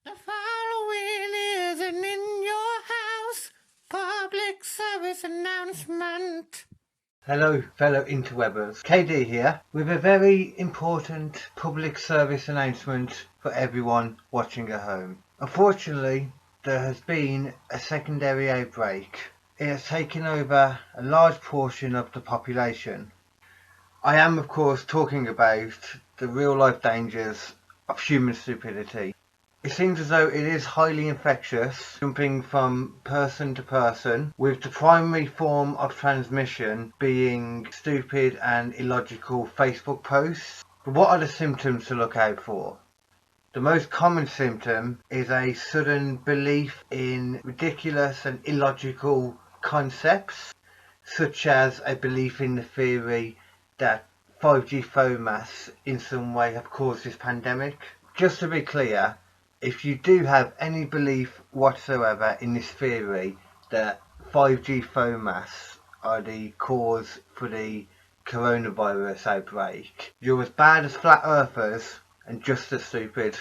The following is an in your house public service announcement. Hello fellow interwebbers, KD here with a very important public service announcement for everyone watching at home. Unfortunately, there has been a secondary outbreak. It has taken over a large portion of the population. I am of course talking about the real life dangers of human stupidity. It seems as though it is highly infectious, jumping from person to person, with the primary form of transmission being stupid and illogical Facebook posts. But what are the symptoms to look out for? The most common symptom is a sudden belief in ridiculous and illogical concepts, such as a belief in the theory that 5G phone masts in some way have caused this pandemic. Just to be clear, if you do have any belief whatsoever in this theory that 5G phone masts are the cause for the coronavirus outbreak, you're as bad as flat earthers and just as stupid.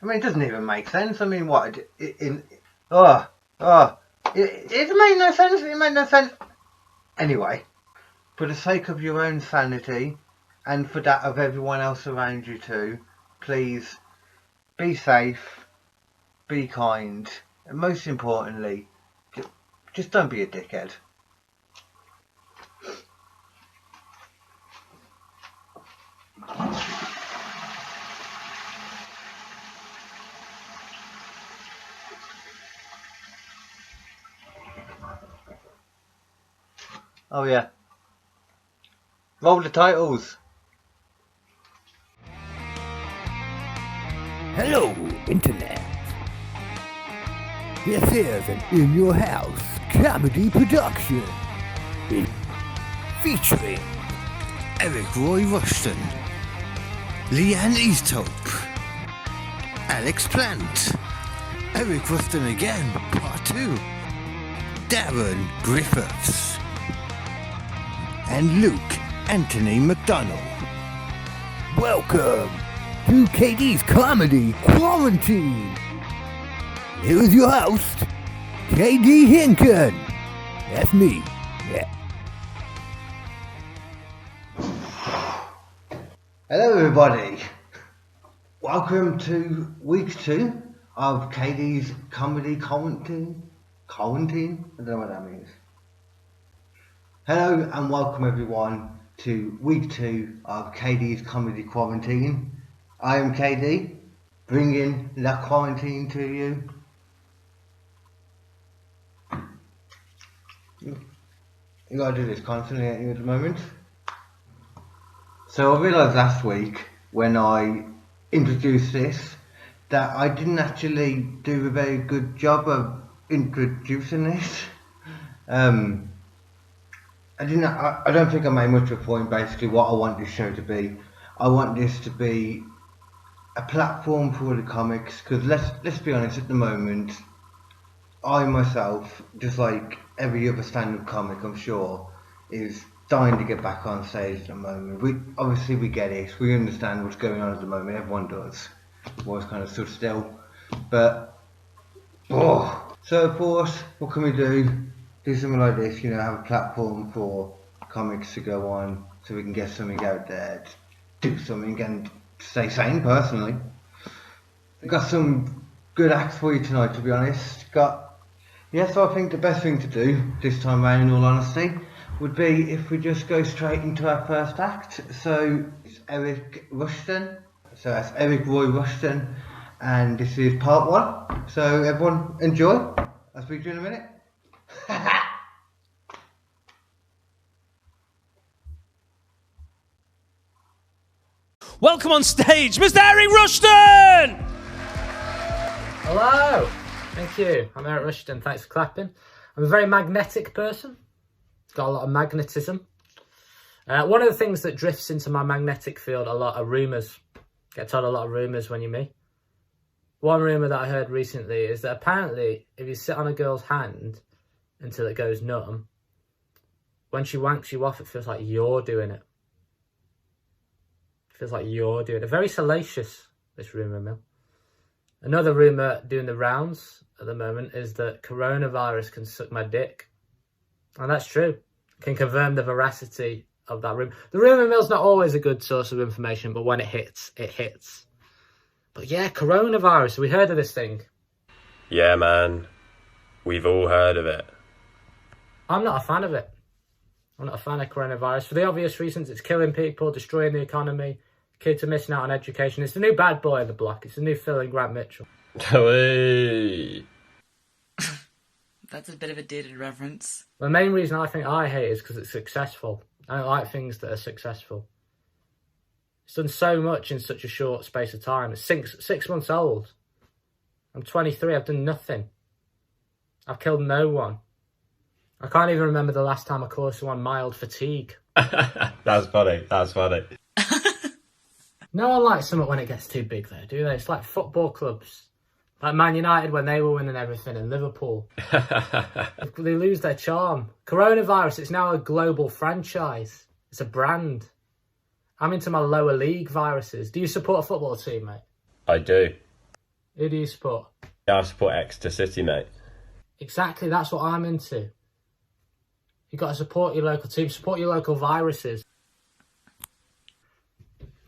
I mean, it doesn't even make sense. I mean, what? It made no sense. It made no sense. Anyway, for the sake of your own sanity and for that of everyone else around you too, please be safe, be kind, and most importantly, just don't be a dickhead. Oh yeah. Roll the titles. Hello, Internet. This is an In Your House comedy production. Featuring Eric Roy Rushton, Leanne Easthope, Alex Plant, Eric Rushton again, Part 2, Darren Griffiths, and Luke Anthony McDonnell. welcome to KD's Comedy Quarantine. Here is your host, KD Hinken. That's me. Yeah. Hello everybody. Welcome to week 2 of KD's Comedy Quarantine. Quarantine? I don't know what that means. Hello and welcome everyone to week 2 of KD's Comedy Quarantine. I am KD, bringing that quarantine to you. You gotta do this constantly, ain't you, at the moment? So I realised last week when I introduced this that I didn't actually do a very good job of introducing this. I don't think I made much of a point. Basically what I want this show to be, I want this to be a platform for the comics, because let's be honest, at the moment I myself, just like every other stand-up comic I'm sure, is dying to get back on stage at the moment. We get it, we understand what's going on at the moment, everyone does. We've always kind of stood still, but so of course, what can we do? Do something like this, you know, have a platform for comics to go on so we can get something out there, do something and stay sane. Personally, I've got some good acts for you tonight, to be honest. So I think the best thing to do this time around, in all honesty, would be if we just go straight into our first act. So it's Eric Rushton, so that's Eric Roy Rushton, and this is part 1. So everyone enjoy. I'll speak to you in a minute. Welcome on stage, Mr. Eric Rushton! Hello! Thank you. I'm Eric Rushton. Thanks for clapping. I'm a very magnetic person. Got a lot of magnetism. One of the things that drifts into my magnetic field a lot are rumours. Get told a lot of rumours when you're me. One rumour that I heard recently is that apparently if you sit on a girl's hand until it goes numb, when she wanks you off, it feels like you're doing it. It feels like you're doing it. Very salacious, this rumour mill. Another rumour doing the rounds at the moment is that coronavirus can suck my dick. And that's true. I can confirm the veracity of that rumour. The rumour mill's not always a good source of information, but when it hits, it hits. But yeah, coronavirus. We heard of this thing. Yeah, man. We've all heard of it. I'm not a fan of it. I'm not a fan of coronavirus. For the obvious reasons, it's killing people, destroying the economy. Kids are missing out on education. It's the new bad boy of the block. It's the new Phil and Grant Mitchell. Hey. That's a bit of a dated reference. The main reason I think I hate it is because it's successful. I don't like things that are successful. It's done so much in such a short space of time. It's six months old. I'm 23. I've done nothing. I've killed no one. I can't even remember the last time I caused someone mild fatigue. That's funny. That's funny. No one likes something when it gets too big, though, do they? It's like football clubs. Like Man United when they were winning everything, and Liverpool. They lose their charm. Coronavirus, it's now a global franchise. It's a brand. I'm into my lower league viruses. Do you support a football team, mate? I do. Who do you support? Yeah, I support Exeter City, mate. Exactly, that's what I'm into. You've got to support your local team, support your local viruses.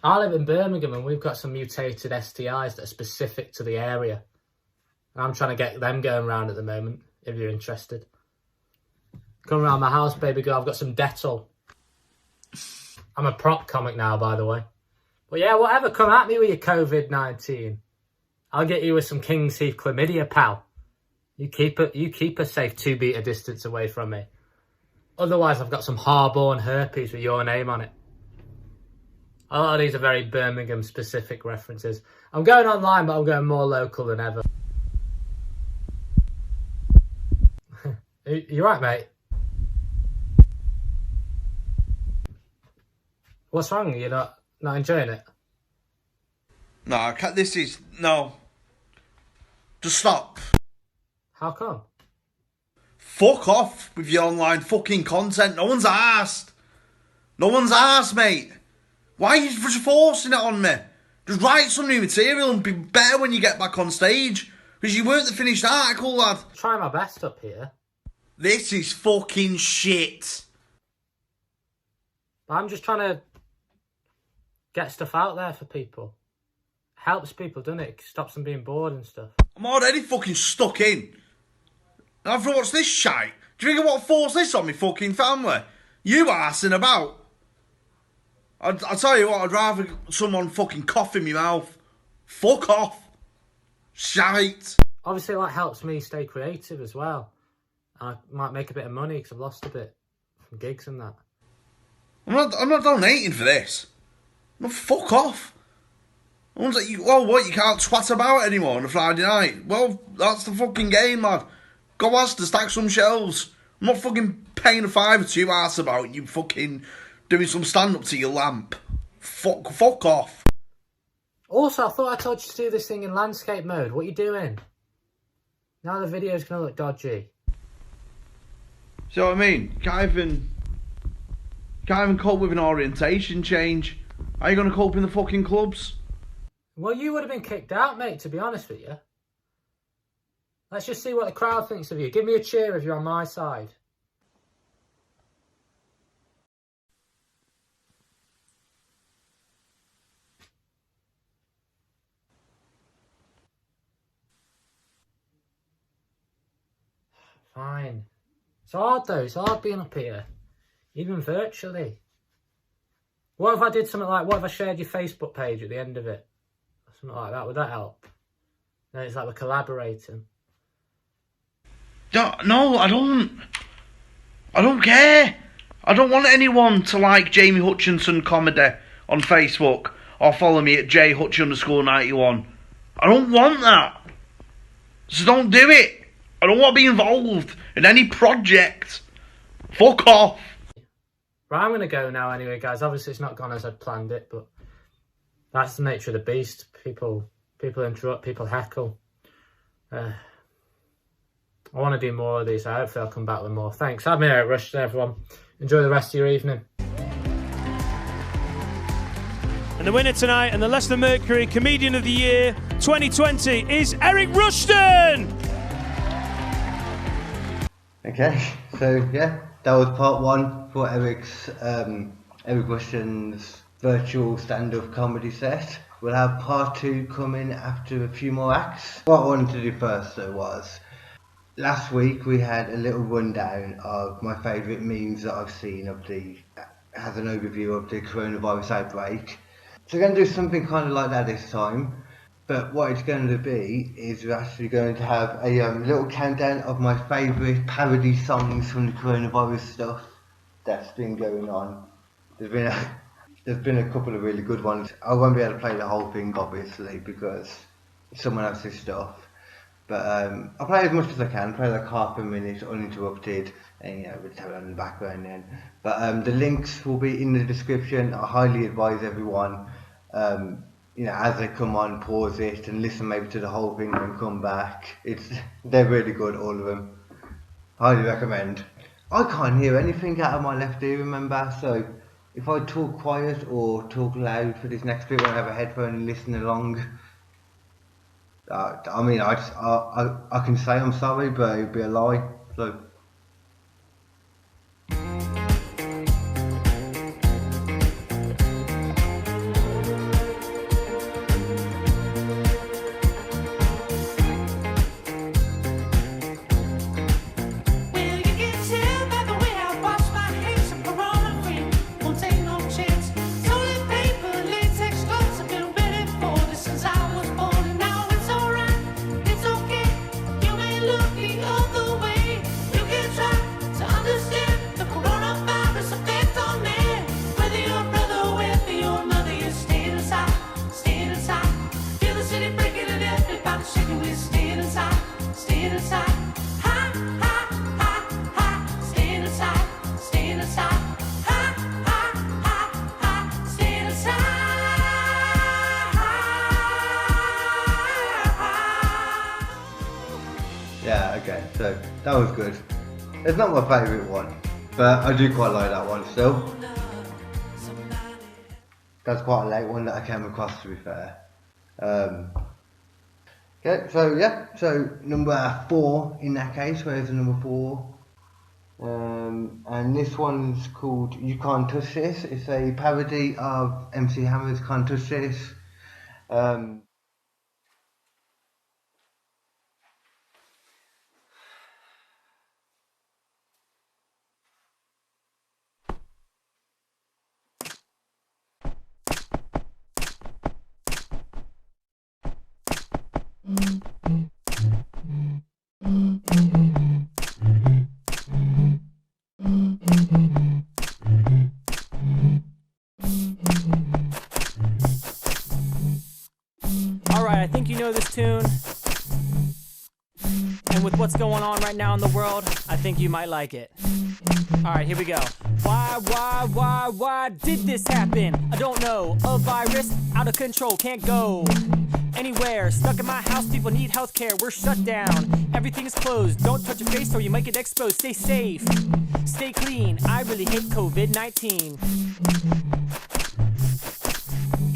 I live in Birmingham and we've got some mutated STIs that are specific to the area. I'm trying to get them going around at the moment, if you're interested. Come around my house, baby girl. I've got some Dettol. I'm a prop comic now, by the way. But yeah, whatever. Come at me with your COVID-19. I'll get you with some King's Heath chlamydia, pal. You keep a safe 2 metre distance away from me. Otherwise, I've got some Harborne herpes with your name on it. A lot of these are very Birmingham-specific references. I'm going online, but I'm going more local than ever. You right, mate? What's wrong? You're not enjoying it? No, I can't. This is... No. Just stop. How come? Fuck off with your online fucking content. No one's asked. No one's asked, mate. Why are you just forcing it on me? Just write some new material and be better when you get back on stage. Because you weren't the finished article, lad. Try my best up here. This is fucking shit. I'm just trying to get stuff out there for people. Helps people, doesn't it? Stops them being bored and stuff. I'm already fucking stuck in. I've watched this shite. Do you think I want to force this on me fucking family? You arsing about. I'll tell you what, I'd rather someone fucking cough in my mouth. Fuck off. Shite. Obviously, that helps me stay creative as well. I might make a bit of money because I've lost a bit from gigs and that. I'm not donating for this. No, fuck off. One's like, you can't twat about anymore on a Friday night. Well, that's the fucking game, lad. Go ask to stack some shelves. I'm not fucking paying a £5 to you arse about you fucking doing some stand-up to your lamp. Fuck off. Also, I thought I told you to do this thing in landscape mode. What are you doing? Now the video's going to look dodgy. See what I mean? Can't even cope with an orientation change. How are you going to cope in the fucking clubs? Well, you would have been kicked out, mate, to be honest with you. Let's just see what the crowd thinks of you. Give me a cheer if you're on my side. Fine. It's hard though, it's hard being up here. Even virtually. What if I did something like, what if I shared your Facebook page at the end of it? Something like that, would that help? Then it's like we're collaborating. No, I don't care. I don't want anyone to like Jamie Hutchinson comedy on Facebook or follow me at jhutch_91. I don't want that. So don't do it. I don't want to be involved in any project. Fuck off. Right, I'm going to go now anyway, guys. Obviously, it's not gone as I'd planned it, but that's the nature of the beast. People interrupt, people heckle. I want to do more of these. Hopefully I'll come back with more. Thanks. I'm here at Rushton, everyone. Enjoy the rest of your evening. And the winner tonight and the Leicester Mercury Comedian of the Year 2020 is Eric Rushton. Okay, so yeah, that was part one for Eric Rushton's virtual stand-up comedy set. We'll have part two coming after a few more acts. What I wanted to do first though was, last week we had a little rundown of my favourite memes that I've seen has an overview of the coronavirus outbreak. So we're going to do something kind of like that this time, but what it's going to be is we're actually going to have a little countdown of my favourite parody songs from the coronavirus stuff that's been going on. There's been a couple of really good ones. I won't be able to play the whole thing obviously because it's someone else's stuff. But I'll play as much as I can, play like half a minute uninterrupted, and we'll tell it on the background then. But the links will be in the description. I highly advise everyone, as they come on, pause it and listen maybe to the whole thing and come back. They're really good, all of them. Highly recommend. I can't hear anything out of my left ear, remember, so if I talk quiet or talk loud for this next bit when I have a headphone and listen along, I can say I'm sorry, but it'd be a lie. So. Yeah, okay, so that was good. It's not my favourite one, but I do quite like that one still. That's quite a late one that I came across, to be fair. Okay, so yeah, so number 4 in that case. Where's the number 4? And this one's called You Can't Touch This. It's a parody of MC Hammer's Can't Touch This. Alright, I think you know this tune. And with what's going on right now in the world, I think you might like it. Alright, here we go. Why did this happen? I don't know. A virus out of control, can't go anywhere. Stuck in my house, people need healthcare. We're shut down, everything is closed. Don't touch your face or you might get exposed. Stay safe, stay clean. I really hate COVID-19.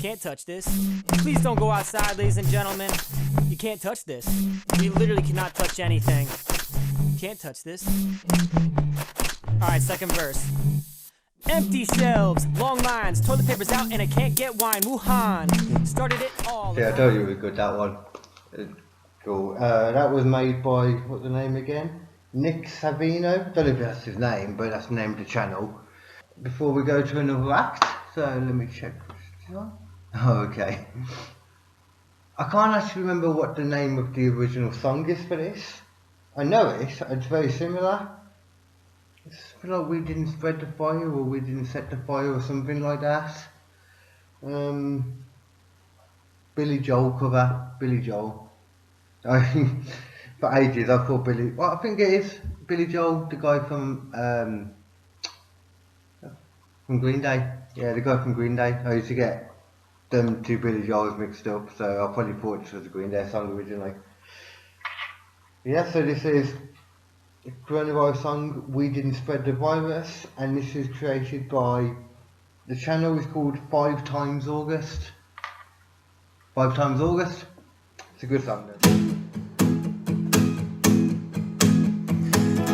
Can't touch this. Please don't go outside, ladies and gentlemen. You can't touch this. We literally cannot touch anything. Can't touch this. Alright, second verse. Empty shelves, long lines, toilet paper's out and I can't get wine. Wuhan started it all. Yeah, I told you it was good, that one. Cool. That was made by, what's the name again? Nick Savino. Don't know if that's his name, but that's the name of the channel. Before we go to another act, so let me check. Oh, okay. I can't actually remember what the name of the original song is for this. I know it, it's very similar. It's like We Didn't Spread the Fire or We Didn't Set the Fire or something like that. Billy Joel cover, Billy Joel. For ages I thought I think it is Billy Joel, the guy from Green Day. Yeah, the guy from Green Day. I used to get them two Billy Joels mixed up, so I probably thought this was a Green Day song originally. Yeah, so this is the coronavirus song We Didn't Spread the Virus, and this is created by, the channel is called 5 Times August. 5 Times August. It's a good song then.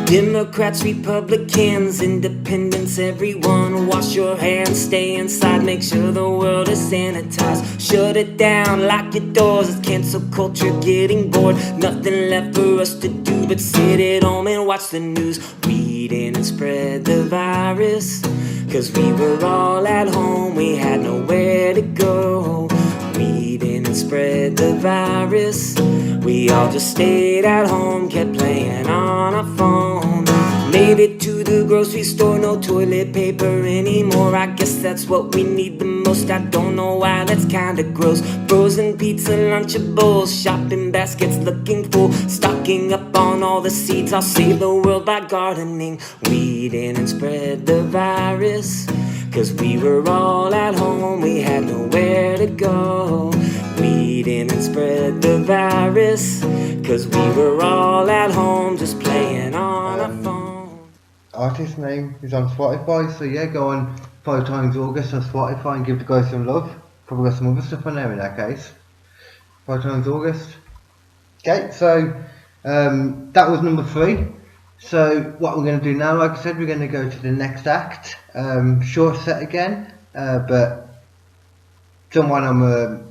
Democrats, Republicans, Independents, everyone wash your hands, stay inside, make sure the world is sanitized. Shut it down, lock your doors, it's cancel culture getting bored. Nothing left for us to do but sit at home and watch the news. Read in and spread the virus, cause we were all at home, we had nowhere to go. Read in and spread the virus, we all just stayed at home, kept playing on our phone. Made it to the grocery store, no toilet paper anymore. I guess that's what we need the most, I don't know why, that's kinda gross. Frozen pizza, Lunchables, shopping baskets looking full. Stocking up on all the seeds, I'll save the world by gardening. Weed in and spread the virus, cause we were all at home, we had nowhere to go. Weed in and spread the virus, cause we were all at home just playing on our phone. Artist name is on Spotify, so yeah, go on 5 times August on Spotify and give the guy some love. Probably got some other stuff on there in that case. 5 times August. Okay, so that was number 3. So what we're going to do now, like I said, we're going to go to the next act. Short set again, but someone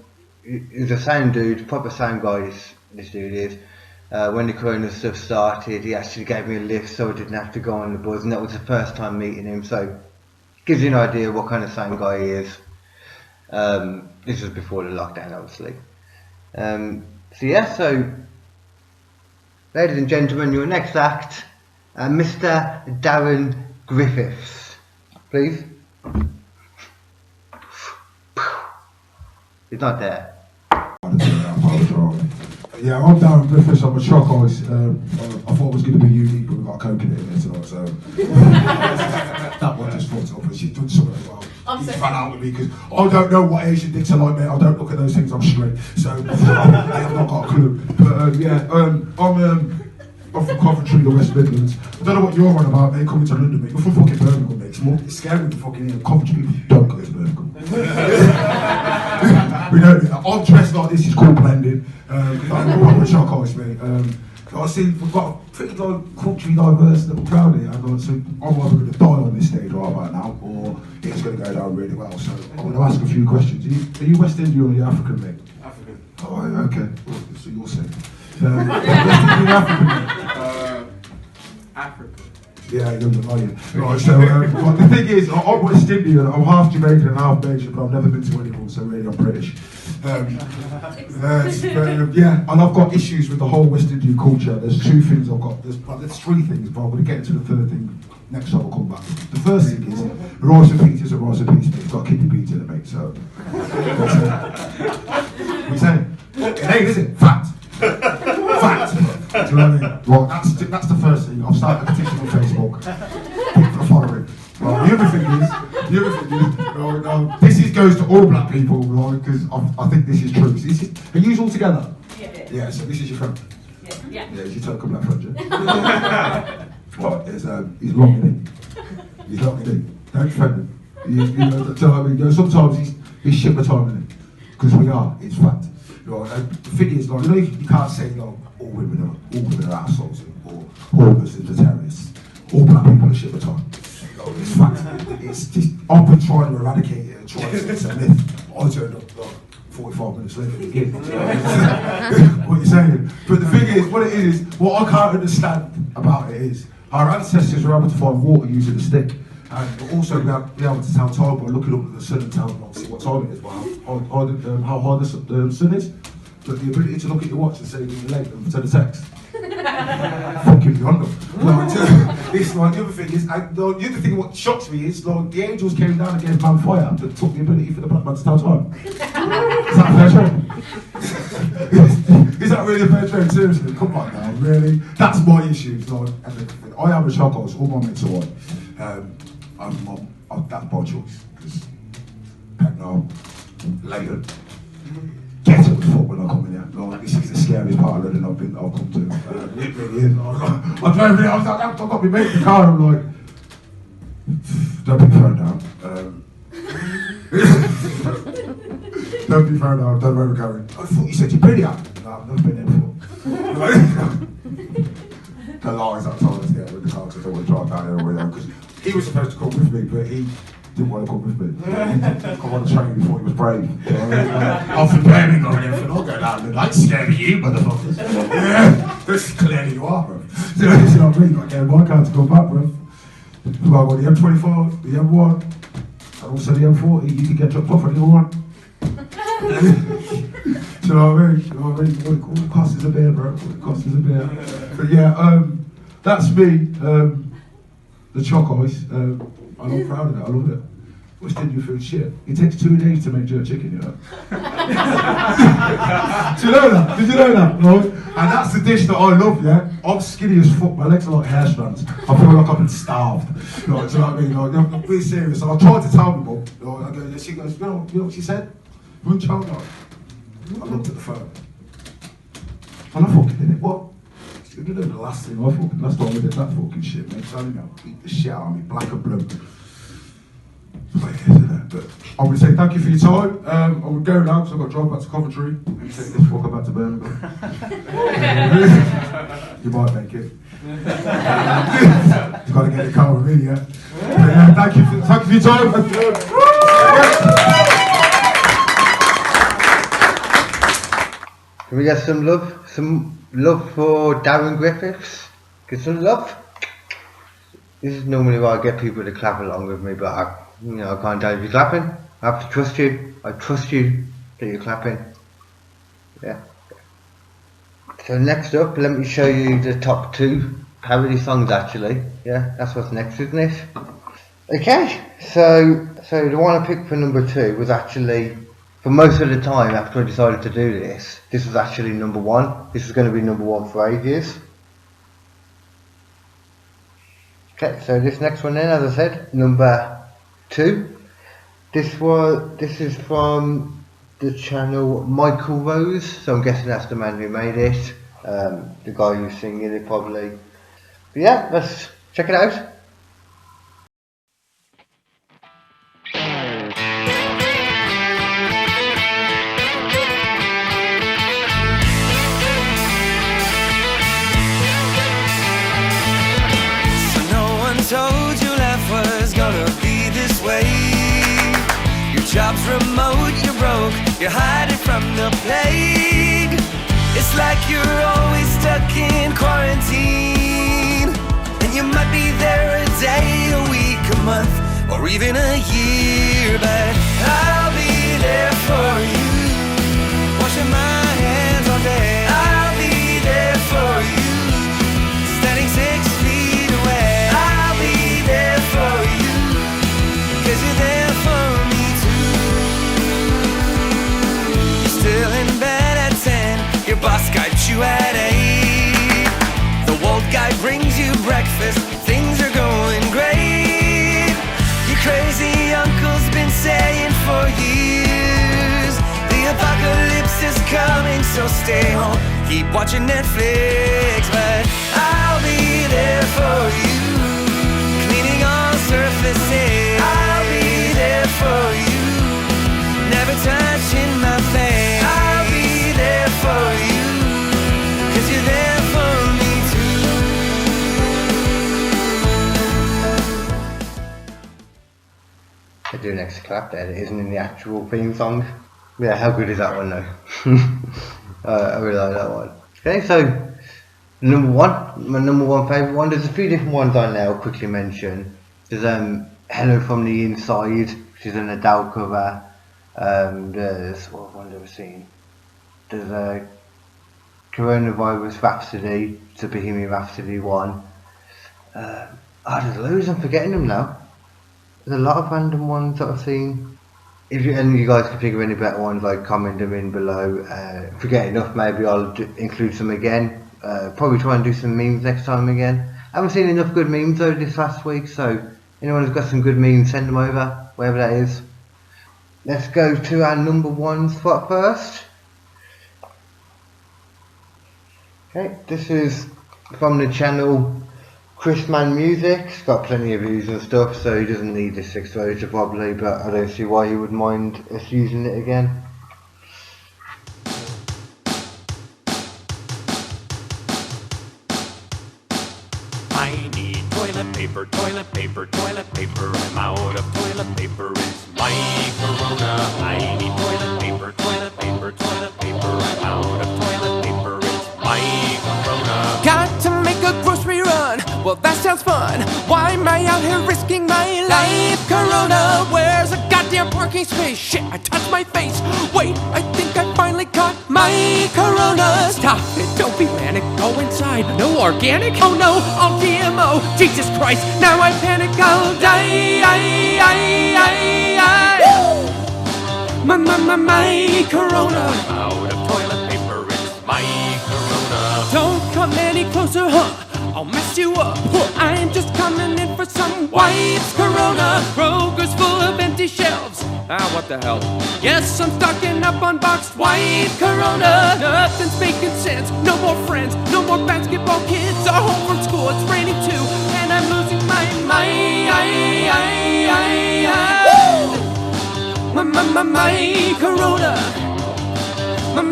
who's a sound dude, proper sound guy, this dude is. When the Corona stuff started, he actually gave me a lift so I didn't have to go on the bus, and that was the first time meeting him, so gives you an idea what kind of sound guy he is. This was before the lockdown, obviously. So ladies and gentlemen, your next act, Mr. Darren Griffiths, please. He's not there. Yeah, I'm Darren Griffiths, I'm a shock artist. I thought it was going to be unique, but we've got a coconut in there tonight, so that one just fucked up, and she's done something well. He fell out with me because I don't know what Asian dicks are like, mate. I don't look at those things, I'm straight, so I've not got a clue. But I'm from Coventry, the West Midlands. I don't know what you're on about, mate, coming to London, mate. You're from fucking Birmingham, mate. It's scary to fucking hear. Coventry people don't go to Birmingham. We don't. I'm dressed like this, it's called blending. I'm a shock artist, mate. I see we've got a pretty culturally diverse little crowd here. So I'm either going to die on this stage right about now, or it's going to go down really well. So I'm going to ask a few questions. Are you West Indian or are you African, mate? African. Oh, okay. So you're saying. West Indian, African, mate? African. Yeah, you're lying. Right, so the thing is, I'm West Indian, I'm half Jamaican and half Belgian, but I've never been to anyone, so really I'm British. Yeah, and I've got issues with the whole West Indian culture. There's 2 things I've got, there's 3 things, but I'm going to get into the 3rd thing next time I'll come back. The first thing is, rice and peas is a rice and peas, mate. It's got kidney beans in it, mate, so... What are you saying? It ain't, is it? Fact. Fact. Do you know what I mean? Right, that's the first thing. I've started a petition on Facebook. People are following. Right, the other thing is, this goes to all black people, right? Because I think this is true. Are you all together? Yeah. Yeah. So this is your friend. Yeah. Yeah. He's your token black friend. Yeah? Right. He's long in it. He's long in it. Don't friend him. You know what I mean? Sometimes he's shit my time in it. Because we are. It's fact. Right, the thing is, like, you know, you can't say, like, all women are assholes, or all Muslims are terrorists. All black people are shit the time. It's fact. It's just, I've been trying to eradicate it and trying to say it's a myth. I turned up, like, 45 minutes later again. What you're saying. But the thing is, what it is, what I can't understand about it is, our ancestors were able to find water using a stick. And also be able to tell time by looking up at the sun and telling obviously what time it is, how high the sun is. But the ability to look at your watch and say you're late and send a text. Fucking beyond them. It's like the other thing is, the other thing what shocks me is like the angels came down and gave man fire that took the ability for the black man to tell time. Is that a fair trade? Is that really a fair trade? Seriously, come on now, really? That's my issue. Like, I am a shock artist, all my mates are white. That's my choice, because Pecknell, Leighton, get it with fuck when I come in here. Like, this is the scariest part of London I've come to. It really is. I drove in, I was like, I've got me mate in the car, and I'm like, don't be thrown down. Don't be thrown down, don't know where we're going. I thought you said you're pretty out. I've never been there before. The lies I told us, with the car, because I want to drive down there with him, because he was supposed to come with me, but he didn't want to come with me. He didn't come on the train before he was brave. You know what I mean? I've been blaming on everything. I'll go down there. I ain't scared of you, motherfuckers. Yeah, this is clearly you are, bro. You know what I mean? Like, my car to go back, bro. We've got the M24, the M1, and also the M40. You can get dropped off on either one. Do you know what I mean? You know what I mean? All the cost is a beer, bro. All the cost is a beer. But yeah, that's me. The choc ice. I'm proud of that. I love it. What's Indian food? Shit. It takes 2 days to make jerk chicken, you know. Do you know that? Did you know that? No? And that's the dish that I love, yeah? I'm skinny as fuck. My legs are like hair strands. I feel like I've been starved. You know, do you know what I mean? Like, I'm being serious. And I tried to tell my mum. She goes, you know what she said? One child, I looked at the phone. And I fucking did it. What? You know the last thing I fucking, last time I did that fucking shit, mate. Telling you, beat the shit out of me, black and blue. But I would say thank you for your time. I would go now because I've got to drive back to Coventry and take this fucker back to Birmingham. You might make it. You've got to get the car with me, yeah? Thank you for your time. Can we get some love? Some love for Darren Griffiths? Get some love? This is normally where I get people to clap along with me, but I can't tell if you're clapping. I have to trust you. I trust you that you're clapping. Yeah. So next up, let me show you the top 2 parody songs actually. Yeah, that's what's next, isn't it? Okay, so the one I picked for number 2 was actually, for most of the time after I decided to do this was actually number 1. This is going to be number 1 for ages. Okay, so this next one then, as I said, number 2. This is from the channel Michael Rose, so I'm guessing that's the man who made it, the guy who's singing it probably. But yeah, let's check it out. Told you life was gonna be this way. Your job's remote, you're broke, you're hiding from the plague. It's like you're always stuck in quarantine, and you might be there a day, a week, a month, or even a year. But I'll be there for you, washing my hands all day. I'll be there for you, standing 6 feet away. There for you, 'cause you're there for me too. You're still in bed at 10, your boss Skypes you at 8. The Walt guy brings you breakfast, things are going great. Your crazy uncle's been saying for years, the apocalypse is coming, so stay home, keep watching Netflix. But I'll be there for you, surfaces. I'll be there for you, never touching my face. I'll be there for you, 'cause you're there for me too. I do an extra clap there that isn't in the actual theme song. Yeah, how good is that one though? I really like that one. Okay, so number 1, my number 1 favourite one. There's a few different ones I now quickly mention. There's Hello From The Inside, which is an Adele cover. There's, what one have I seen? There's Coronavirus Rhapsody, it's a Bohemian Rhapsody one. There's loads, I'm forgetting them now. There's a lot of random ones that I've seen. If you, and you guys can think of any better ones, like comment them in below. If we get enough, maybe I'll include some again. Probably try and do some memes next time again. I haven't seen enough good memes though this last week, so anyone who's got some good memes, send them over, wherever that is. Let's go to our number 1 spot first. Okay, this is from the channel Chrisman Music. It's got plenty of views and stuff, so he doesn't need this exposure probably, but I don't see why he would mind us using it again. I need toilet paper, toilet paper, toilet paper. I'm out of toilet paper, it's my corona. I need toilet paper, toilet paper, toilet paper. I'm out of toilet paper, it's my corona. Got to make a grocery run, well that sounds fun. Why am I out here risking my life? Corona, where's a goddamn parking space? Shit, I touched my face. Wait, I think I finally caught my corona. Stop it, don't be manic, go inside. No organic? Oh no, all GMO. Jesus Christ, now I panic, I'll die. My corona. I'm out of toilet paper, it's my corona. Don't come any closer, huh? I'll mess you up. I'm just coming in for some wipes. Corona, Kroger's full of empty shelves. Ah, what the hell? Yes, I'm stocking up on boxed white. Corona, nothing's making sense. No more friends, no more basketball kids. Are home from school, it's raining too, and I'm losing my mind. My corona. My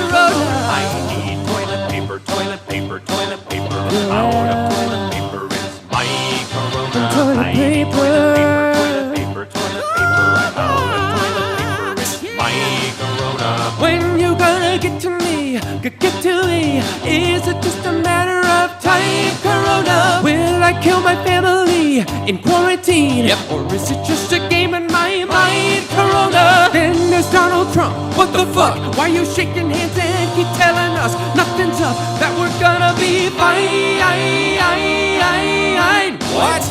corona. I need toilet paper, toilet paper, toilet paper. I'm out of toilet paper, it's my corona. Toilet I need paper. toilet paper, toilet paper. I'm out of toilet paper, it's my corona. When you gonna get to me? Get to me? Is it just a matter of time? Corona, will I kill my family in quarantine? Yep. Or is it just a game in my mind? Corona. Then there's Donald Trump. What the fuck? Why are you shaking hands and keep telling us nothing's up? That we're gonna be fine? What?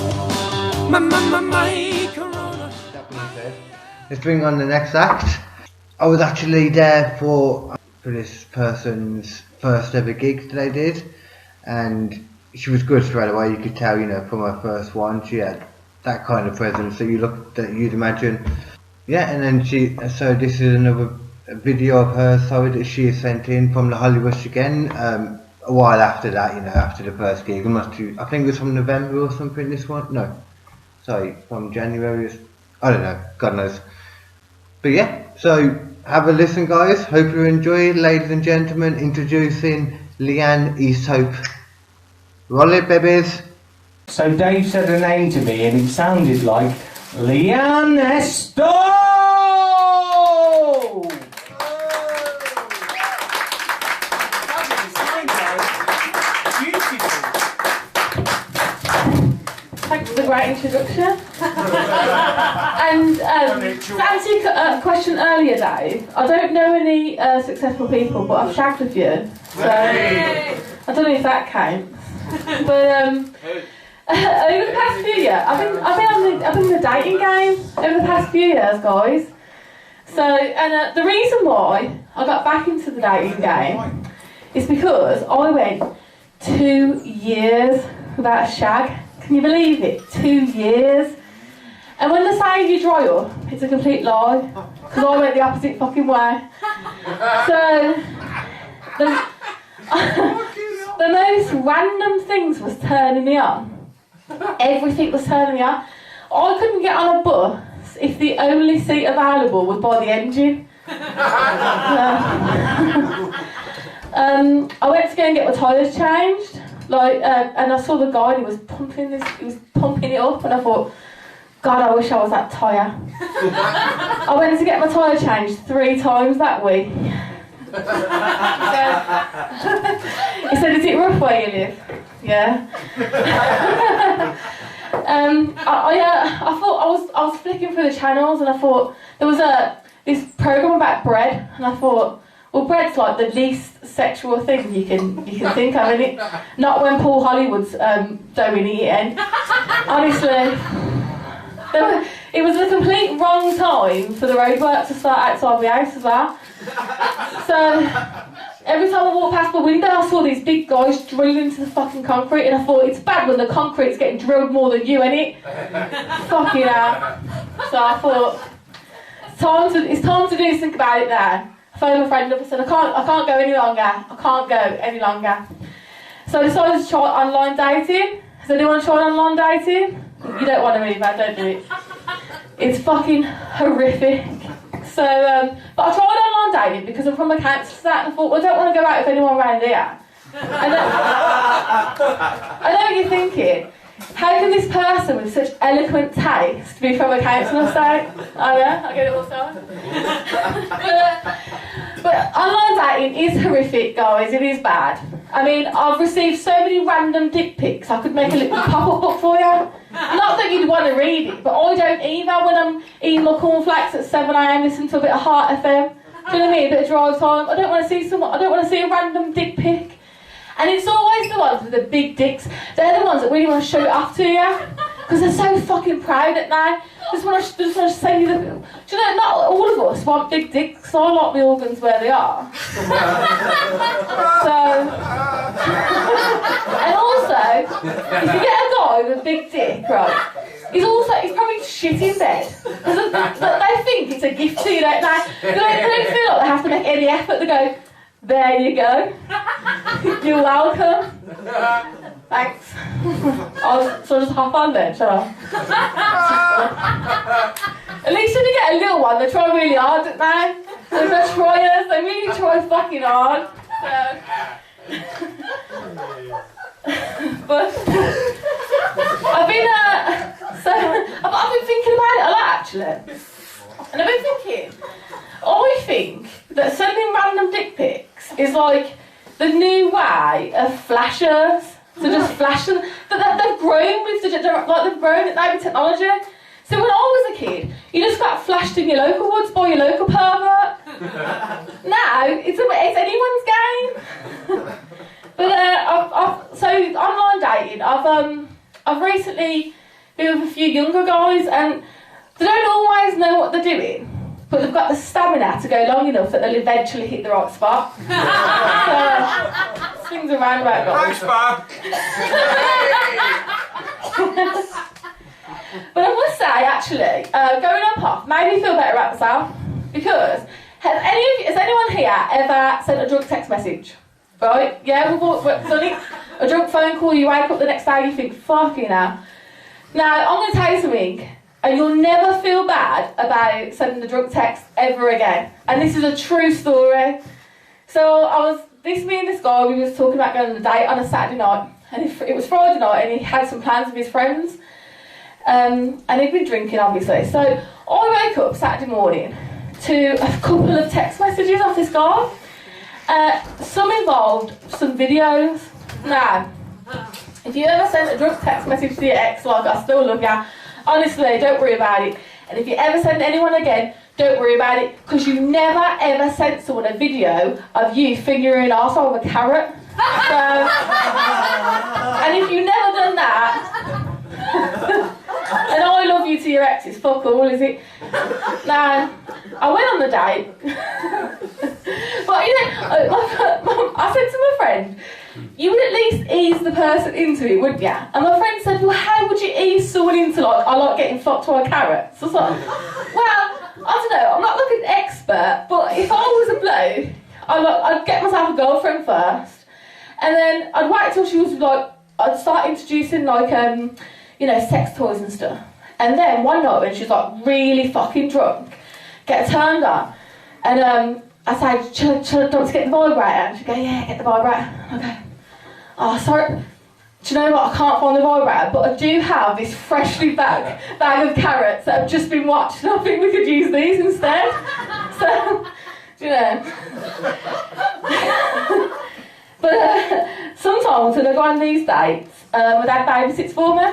My corona. That being said, let's bring on the next act. I was actually there for this person's first ever gig that they did, and she was good straight away. You could tell, you know, from her first one, she had that kind of presence that you'd imagine. Yeah, and then so this is another video of her, sorry, that she has sent in from the Holly Rush again. A while after that, you know, after the first gig. I think it was from November or something. This one, no, sorry, from January. I don't know, God knows. But yeah, so have a listen, guys. Hope you enjoy it, ladies and gentlemen. Introducing Leanne Easthope. Roll it, babies. So Dave said a name to me and it sounded like Leanne Easthope! Thanks for the great introduction. And to answer your question earlier, Dave, I don't know any successful people, but I've shagged with you. So I don't know if that counts. But over the past few years, I've been in the dating game over the past few years, guys. So, and the reason why I got back into the dating game is because I went 2 years without a shag. Can you believe it? 2 years. And when they say you dry up, it's a complete lie, because I went the opposite fucking way. So, the most random things was turning me on. Everything was turning me on. I couldn't get on a bus if the only seat available was by the engine. I went to go and get my tyres changed, and I saw the guy and he was pumping it up, and I thought, God, I wish I was that tyre. I went to get my tyre changed 3 times that week. He said, is it rough where you live? Yeah. I thought I was flicking through the channels, and I thought there was this program about bread, and I thought, well, bread's like the least sexual thing you can think of, isn't it? Not when Paul Hollywood's doing eating. Honestly, it was the complete wrong time for the roadwork to start outside my house as well. So every time I walked past the window, I saw these big guys drilling into the fucking concrete, and I thought, it's bad when the concrete's getting drilled more than you, innit? Fucking hell. So I thought, it's time to do something about it now. I phoned my friend up and said, I can't go any longer. I can't go any longer. So I decided to try online dating. Does anyone try online dating? You don't want to really bad, don't do it. It's fucking horrific. So, but I tried online dating because I'm from a council stat, and I thought, well, I don't want to go out with anyone around here. I know what you're thinking. How can this person with such eloquent taste be from a council estate? I know, I get it all the time. But online dating is horrific, guys. It is bad. I mean, I've received so many random dick pics. I could make a little pop-up book for you. Not that you'd want to read it, but I don't either when I'm eating my cornflakes at 7 AM, listening to a bit of Heart FM. Do you know what I mean? A bit of drive time. I don't want to see a random dick pic. And it's always the ones with the big dicks. They're the ones that really want to show it off to you. Because they're so fucking proud at night. Just want to send you the... Do you know, not all of us want big dicks. I like the organs where they are. And also, if you get a guy with a big dick, right, he's probably shit in bed. Because they think it's a gift to you, don't they? They don't feel like they have to make any effort. They go, there you go. You're welcome. Thanks. So just hop on then, shall I? At least when you get a little one, they try really hard, don't they? They're tryers, they really try fucking hard. But I've been thinking about it a lot actually. And I've been thinking, I think that sending random dick pics is like the new way of flashers. So just flash them. They've grown with they've grown now with technology. So when I was a kid, you just got flashed in your local woods by your local pervert. Now it's anyone's game. But so online dating, I've recently been with a few younger guys, and they don't always know what they're doing, but they've got the stamina to go long enough that they'll eventually hit the right spot. So, swings and roundabouts. Thanks, Bob. But I must say, actually, going on pop made me feel better about myself, because has anyone here ever sent a drunk text message? Right? Yeah, we've done it. A drunk phone call, you wake up the next day, you think, fucking hell. Now, I'm going to tell you something, and you'll never feel bad about sending a drunk text ever again. And this is a true story. So me and this guy, we was talking about going on a date on a Saturday night, and it was Friday night, and he had some plans with his friends, and he'd been drinking, obviously. So I woke up Saturday morning to a couple of text messages off this guy. Some involved some videos. Now, if you ever send a drunk text message to your ex, like, I still love you, honestly, don't worry about it. And if you ever send anyone again, don't worry about it, because you never ever sent someone a video of you fingering an arsehole with a carrot. So, and if you've never done that, and I love you to your ex, it's fuck all, is it? Now, I went on the date, but you know, I said to my friend, you would at least ease the person into it, wouldn't you? And my friend said, well, how would you ease someone into, like, I like getting fucked by a carrot? So I was like, well, I don't know, I'm not like an expert, but if I was a bloke, I'd get myself a girlfriend first, and then I'd wait till she was like, I'd start introducing like, you know, sex toys and stuff. And then one night when she's like really fucking drunk, get her turned on, and I say, do you want to get the vibrator? And she'd go, yeah, get the vibrator. Okay. Oh, sorry. Do you know what? I can't find the vibrator, but I do have this freshly bag of carrots that have just been watched, and I think we could use these instead. So, you know. But sometimes when I go on these dates, my dad babysits for me,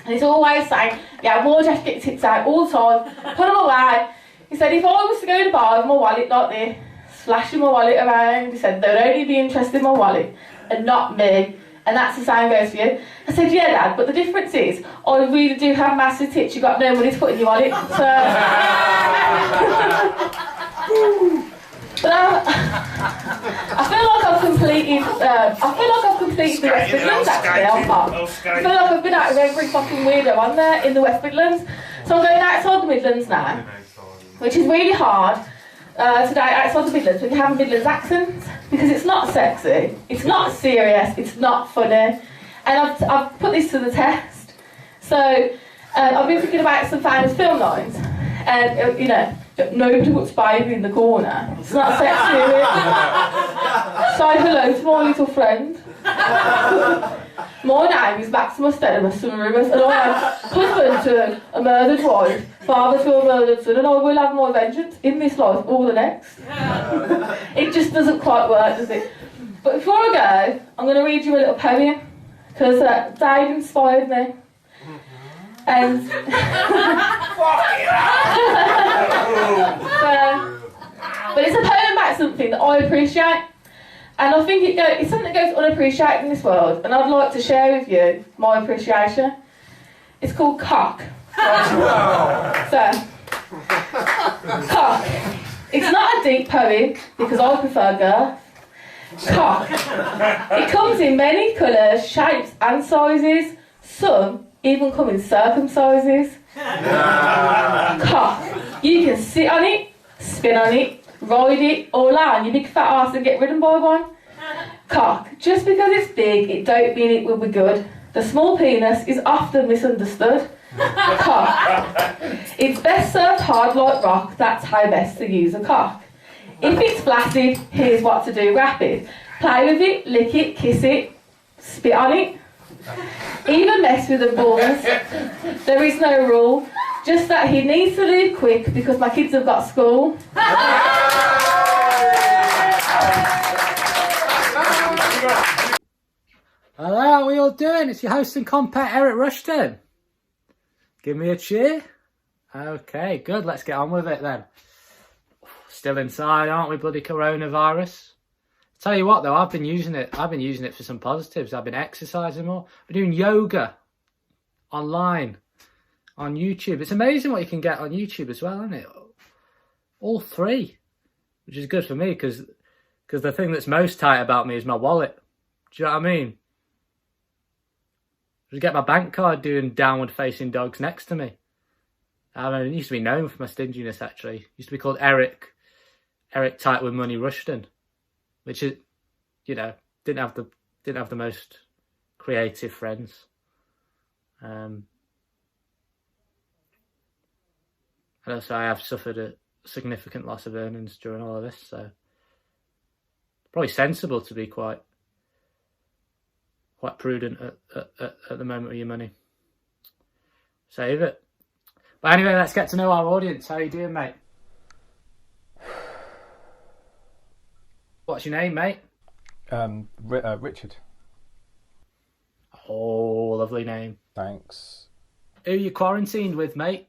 and he's always saying, yeah, why do you have to get your tits out all the time? Put them away. He said, if I was to go to the bar with my wallet like this, slashing my wallet around, he said, they'd only be interested in my wallet and not me. And that's the same goes for you. I said, yeah, Dad, but the difference is, I really do have massive tits, you've got no money to put in your wallet. So... But I feel like I've completed the West Midlands actually, I feel like I've been out of every fucking weirdo on there in the West Midlands. So I'm going outside the Midlands now, which is really hard to date outside the Midlands when you have a Midlands accent, because it's not sexy, it's not serious, it's not funny, and I've put this to the test. So I've been thinking about some famous film lines, and you know, nobody puts baby in the corner. It's not sexy, is it? Say hello to my little friend. My name is Maximus Decimus Sumerimus, and I am husband to a murdered wife, father to a murdered son, and I will have my vengeance in this life or the next. It just doesn't quite work, does it? But before I go, I'm going to read you a little poem, because Dave inspired me. And but it's a poem about something that I appreciate, and I think it's something that goes unappreciated in this world, and I'd like to share with you my appreciation. It's called Cock. So, Cock. It's not a deep poem, because I prefer girth. Cock. It comes in many colours, shapes and sizes. Some even come in circumcises. Cock. You can sit on it, spin on it, ride it, or lie on your big fat arse and get ridden by one. Cock. Just because it's big, it don't mean it will be good. The small penis is often misunderstood. Cock. It's best served hard like rock, that's how best to use a cock. If it's flaccid, here's what to do rapid. Play with it, lick it, kiss it, spit on it. Even mess with the balls. There is no rule, just that he needs to leave quick because my kids have got school. Hello, how are we all doing? It's your host and compere, Eric Rushton. Give me a cheer. Okay, good. Let's get on with it then. Still inside, aren't we, bloody coronavirus? Tell you what though, I've been using it for some positives. I've been exercising more. I've been doing yoga online on YouTube. It's amazing what you can get on YouTube as well, isn't it? All three, which is good for me because the thing that's most tight about me is my wallet. Do you know what I mean? Just get my bank card doing downward facing dogs next to me. I mean, it used to be known for my stinginess actually. It used to be called Eric Tight with Money Rushton, which is, you know, didn't have the most creative friends. And also I have suffered a significant loss of earnings during all of this, so probably sensible to be quite prudent at the moment with your money. Save it. But anyway, let's get to know our audience. How you doing, mate? What's your name, mate? Richard. Oh, lovely name. Thanks. Who are you quarantined with, mate?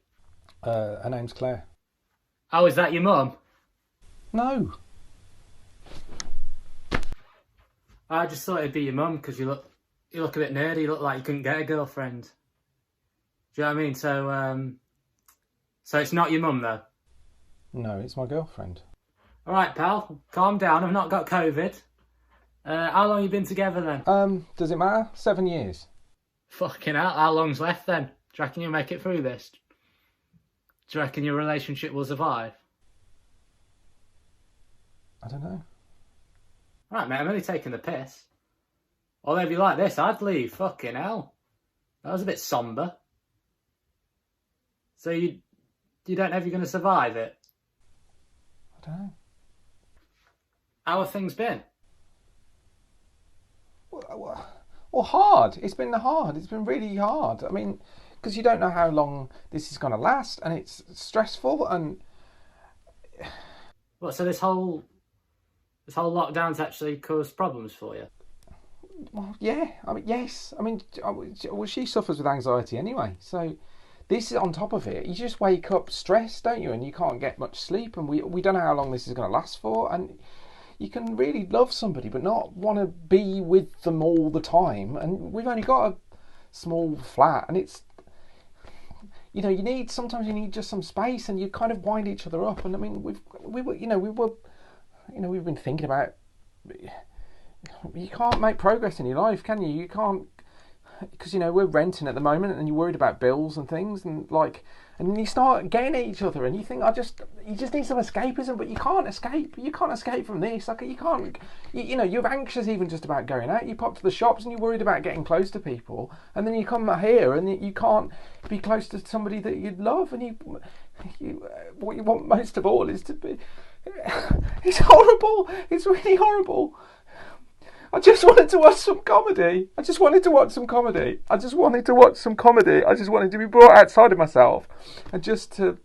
Her name's Claire. Oh, is that your mum? No. I just thought it'd be your mum because you look a bit nerdy. You look like you couldn't get a girlfriend. Do you know what I mean? So it's not your mum though? No, it's my girlfriend. All right, pal. Calm down. I've not got COVID. How long have you been together then? Does it matter? 7 years. Fucking hell. How long's left then? Do you reckon you'll make it through this? Do you reckon your relationship will survive? I don't know. Right, mate, I'm only taking the piss. Although if you like this, I'd leave. Fucking hell. That was a bit somber. So you don't know if you're going to survive it? I don't know. How have things been? Well, hard. It's been hard. It's been really hard. I mean, because you don't know how long this is going to last, and it's stressful, and... What, so this whole lockdown's actually caused problems for you? Well, yeah. I mean, yes. I mean, well, she suffers with anxiety anyway, so this is on top of it. You just wake up stressed, don't you? And you can't get much sleep, and we don't know how long this is going to last for, and you can really love somebody but not want to be with them all the time. And we've only got a small flat, and it's, you know, sometimes you need just some space, and you kind of wind each other up. And I mean, we've been thinking about, you can't make progress in your life, can you? You can't, because, you know, we're renting at the moment, and you're worried about bills and things, and then you start getting at each other, and you think, you just need some escapism, but you can't escape. You can't escape from this. Like, you can't, you know, you're anxious even just about going out. You pop to the shops, and you're worried about getting close to people, and then you come here, and you can't be close to somebody that you love, and what you want most of all is to be. It's horrible. It's really horrible. I just wanted to watch some comedy. I just wanted to watch some comedy. I just wanted to watch some comedy. I just wanted to be brought outside of myself and just to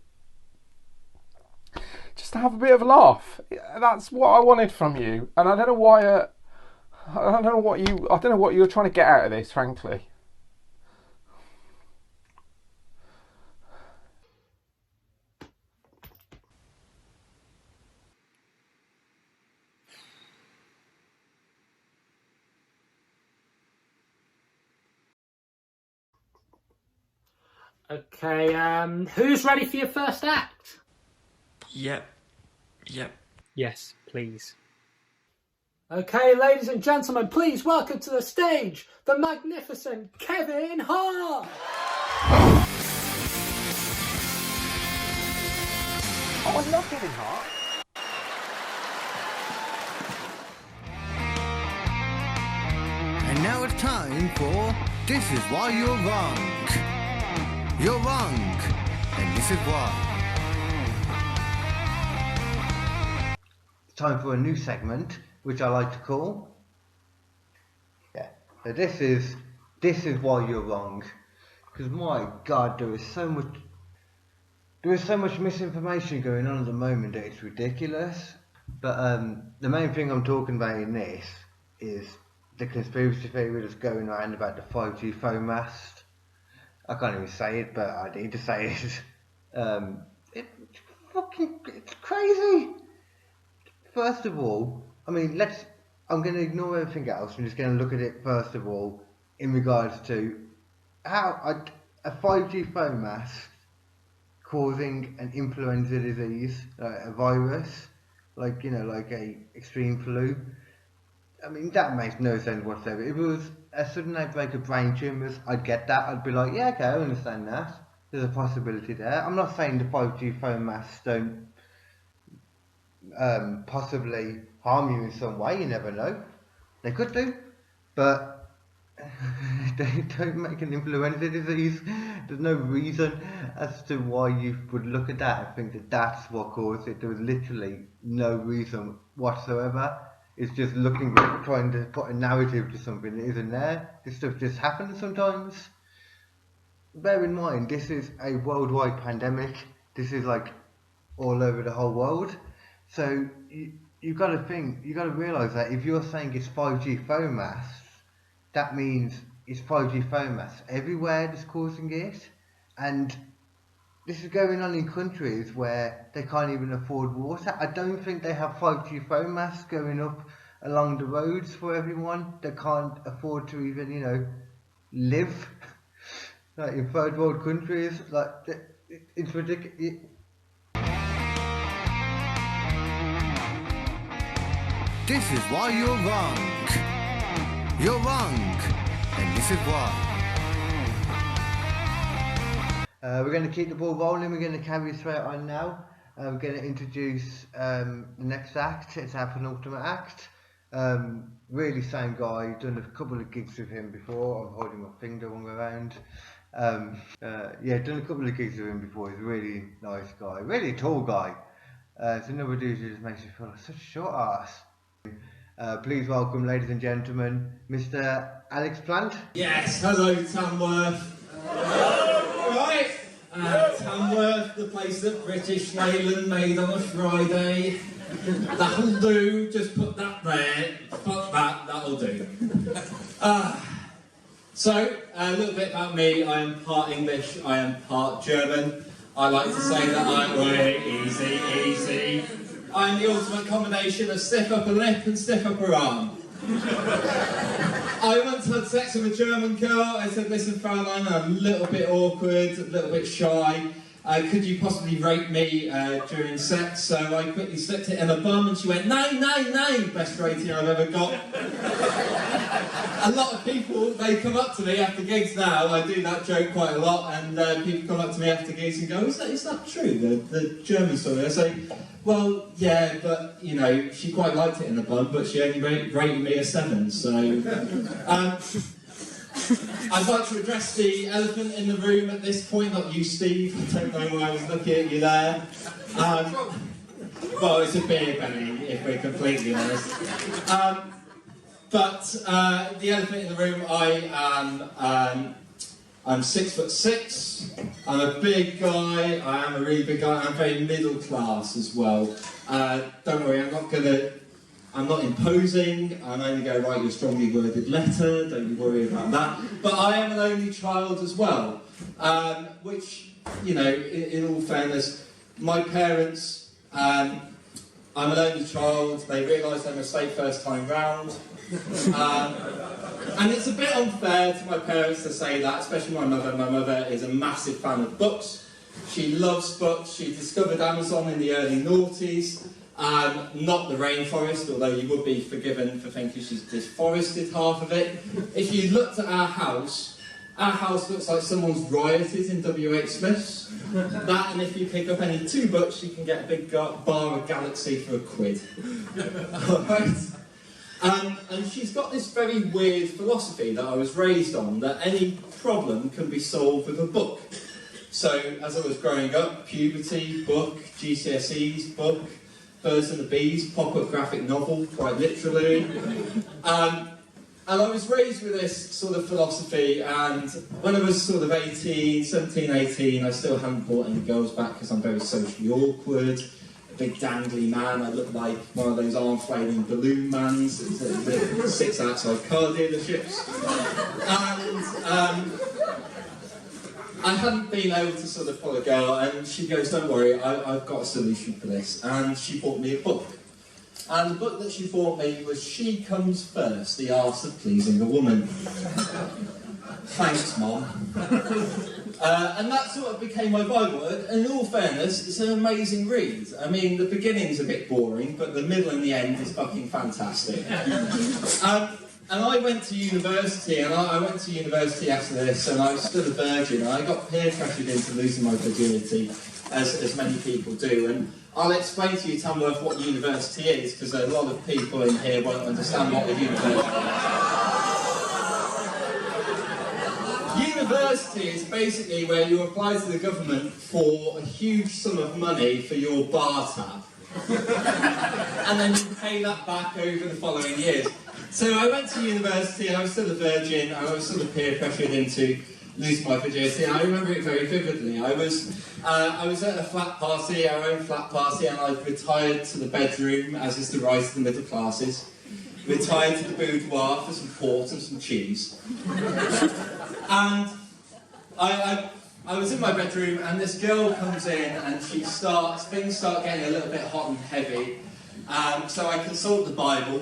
have a bit of a laugh. That's what I wanted from you. And I don't know why. I don't know what you're trying to get out of this, frankly. Okay, who's ready for your first act? Yep. Yes, please. Okay, ladies and gentlemen, please welcome to the stage the magnificent Kevin Hart. Oh, I love Kevin Hart. And now it's time for This Is Why You're Wrong. You're wrong, and this is why. It's time for a new segment, which I like to call. Yeah. So this is why you're wrong. Because my God, there is so much misinformation going on at the moment that it's ridiculous. But the main thing I'm talking about in this is the conspiracy theory that's going around about the 5G phone mast. I can't even say it, but I need to say it. It's crazy. First of all, I mean, I'm going to ignore everything else. I'm just going to look at it first of all in regards to how a 5G phone mast causing an influenza disease, a virus, like a extreme flu. I mean, that makes no sense whatsoever. If it was a sudden outbreak of brain tumours, I'd get that. I'd be like, yeah, okay, I understand that. There's a possibility there. I'm not saying the 5G phone masts don't possibly harm you in some way. You never know. They could do. But they don't make an influenza disease. There's no reason as to why you would look at that and think that that's what caused it. There was literally no reason whatsoever. It's just trying to put a narrative to something that isn't there. This stuff just happens sometimes. Bear in mind, this is a worldwide pandemic. This is like all over the whole world. So you've got to realise that if you're saying it's 5G phone masts, that means it's 5G phone masts everywhere that's causing it. And this is going on in countries where they can't even afford water. I don't think they have 5G phone masts going up along the roads for everyone that can't afford to even, live. Like in third world countries, like it's ridiculous. This is why you're wrong. You're wrong, and this is why. We're going to keep the ball rolling. We're going to carry straight on now. We're going to introduce the next act. It's our penultimate act. Really same guy. Done a couple of gigs with him before. I'm holding my finger all around. Done a couple of gigs with him before. He's a really nice guy, really tall guy. It's another dude who just makes you feel like such a short ass. Please welcome, ladies and gentlemen, Mr. Alex Plant. Yes, hello Tamworth. Right, Tamworth, the place that British Leyland made on a Friday. That'll do, just put that there, put that'll do. So, a little bit about me. I am part English, I am part German. I like to say that I'm easy. I'm the ultimate combination of stiff upper lip and stiff upper arm. I once had sex with a German girl. I said, listen, Fraulein, I'm a little bit awkward, a little bit shy. Could you possibly rape me during sex? So I quickly slipped it in her bum and she went, nine, best rating I've ever got. A lot of people, they come up to me after gigs now, I do that joke quite a lot, and people come up to me after gigs and go, is that true, the German story? I say, well, yeah, but, she quite liked it in the bum, but she only rated me a 7, so... I'd like to address the elephant in the room at this point, not you, Steve. I don't know why I was looking at you there. Well, it's a beer belly, if we're completely honest. But the elephant in the room, I'm 6'6". I'm a big guy. I am a really big guy. I'm very middle class as well. Don't worry, I'm not imposing. I'm only going to write you a strongly worded letter. Don't you worry about that. But I am an only child as well, which, you know, in all fairness, my parents. I'm an only child. They realised their mistake first time round. And it's a bit unfair to my parents to say that, especially my mother. My mother is a massive fan of books. She loves books. She discovered Amazon in the early noughties. Not the rainforest, although you would be forgiven for thinking she's deforested half of it. If you looked at our house looks like someone's rioted in WH Smith's. That, and if you pick up any 2 books, you can get a big bar of Galaxy for £1. Alright? And she's got this very weird philosophy that I was raised on, that any problem can be solved with a book. So, as I was growing up, puberty, book, GCSEs, book, Birds and the Bees, pop-up graphic novel, quite literally. And I was raised with this sort of philosophy, and when I was sort of 17, 18, I still hadn't brought any girls back because I'm very socially awkward. A big dangly man, I looked like one of those arm-flailing balloon mans that sits outside car dealerships. And I hadn't been able to sort of pull a girl, and she goes, don't worry, I've got a solution for this. And she bought me a book. And the book that she bought me was She Comes First, The Art of Pleasing a Woman. Thanks, Mom. And that sort of became my Bible. And in all fairness, it's an amazing read. I mean, the beginning's a bit boring, but the middle and the end is fucking fantastic. And I went to university, and I went to university after this, and I was still a virgin, and I got peer pressured into losing my virginity, as many people do. And I'll explain to you, Tamworth, what university is, because a lot of people in here won't understand what a university is. University is basically where you apply to the government for a huge sum of money for your bar tab. And then you pay that back over the following years. So I went to university, and I was still a virgin, and I was sort of peer pressured into losing my virginity, and I remember it very vividly. I was at a flat party, our own flat party, and I'd retired to the bedroom, as is the right of the middle classes. Retired to the boudoir for some port and some cheese. And I was in my bedroom, and this girl comes in, and things start getting a little bit hot and heavy. So I consult the Bible,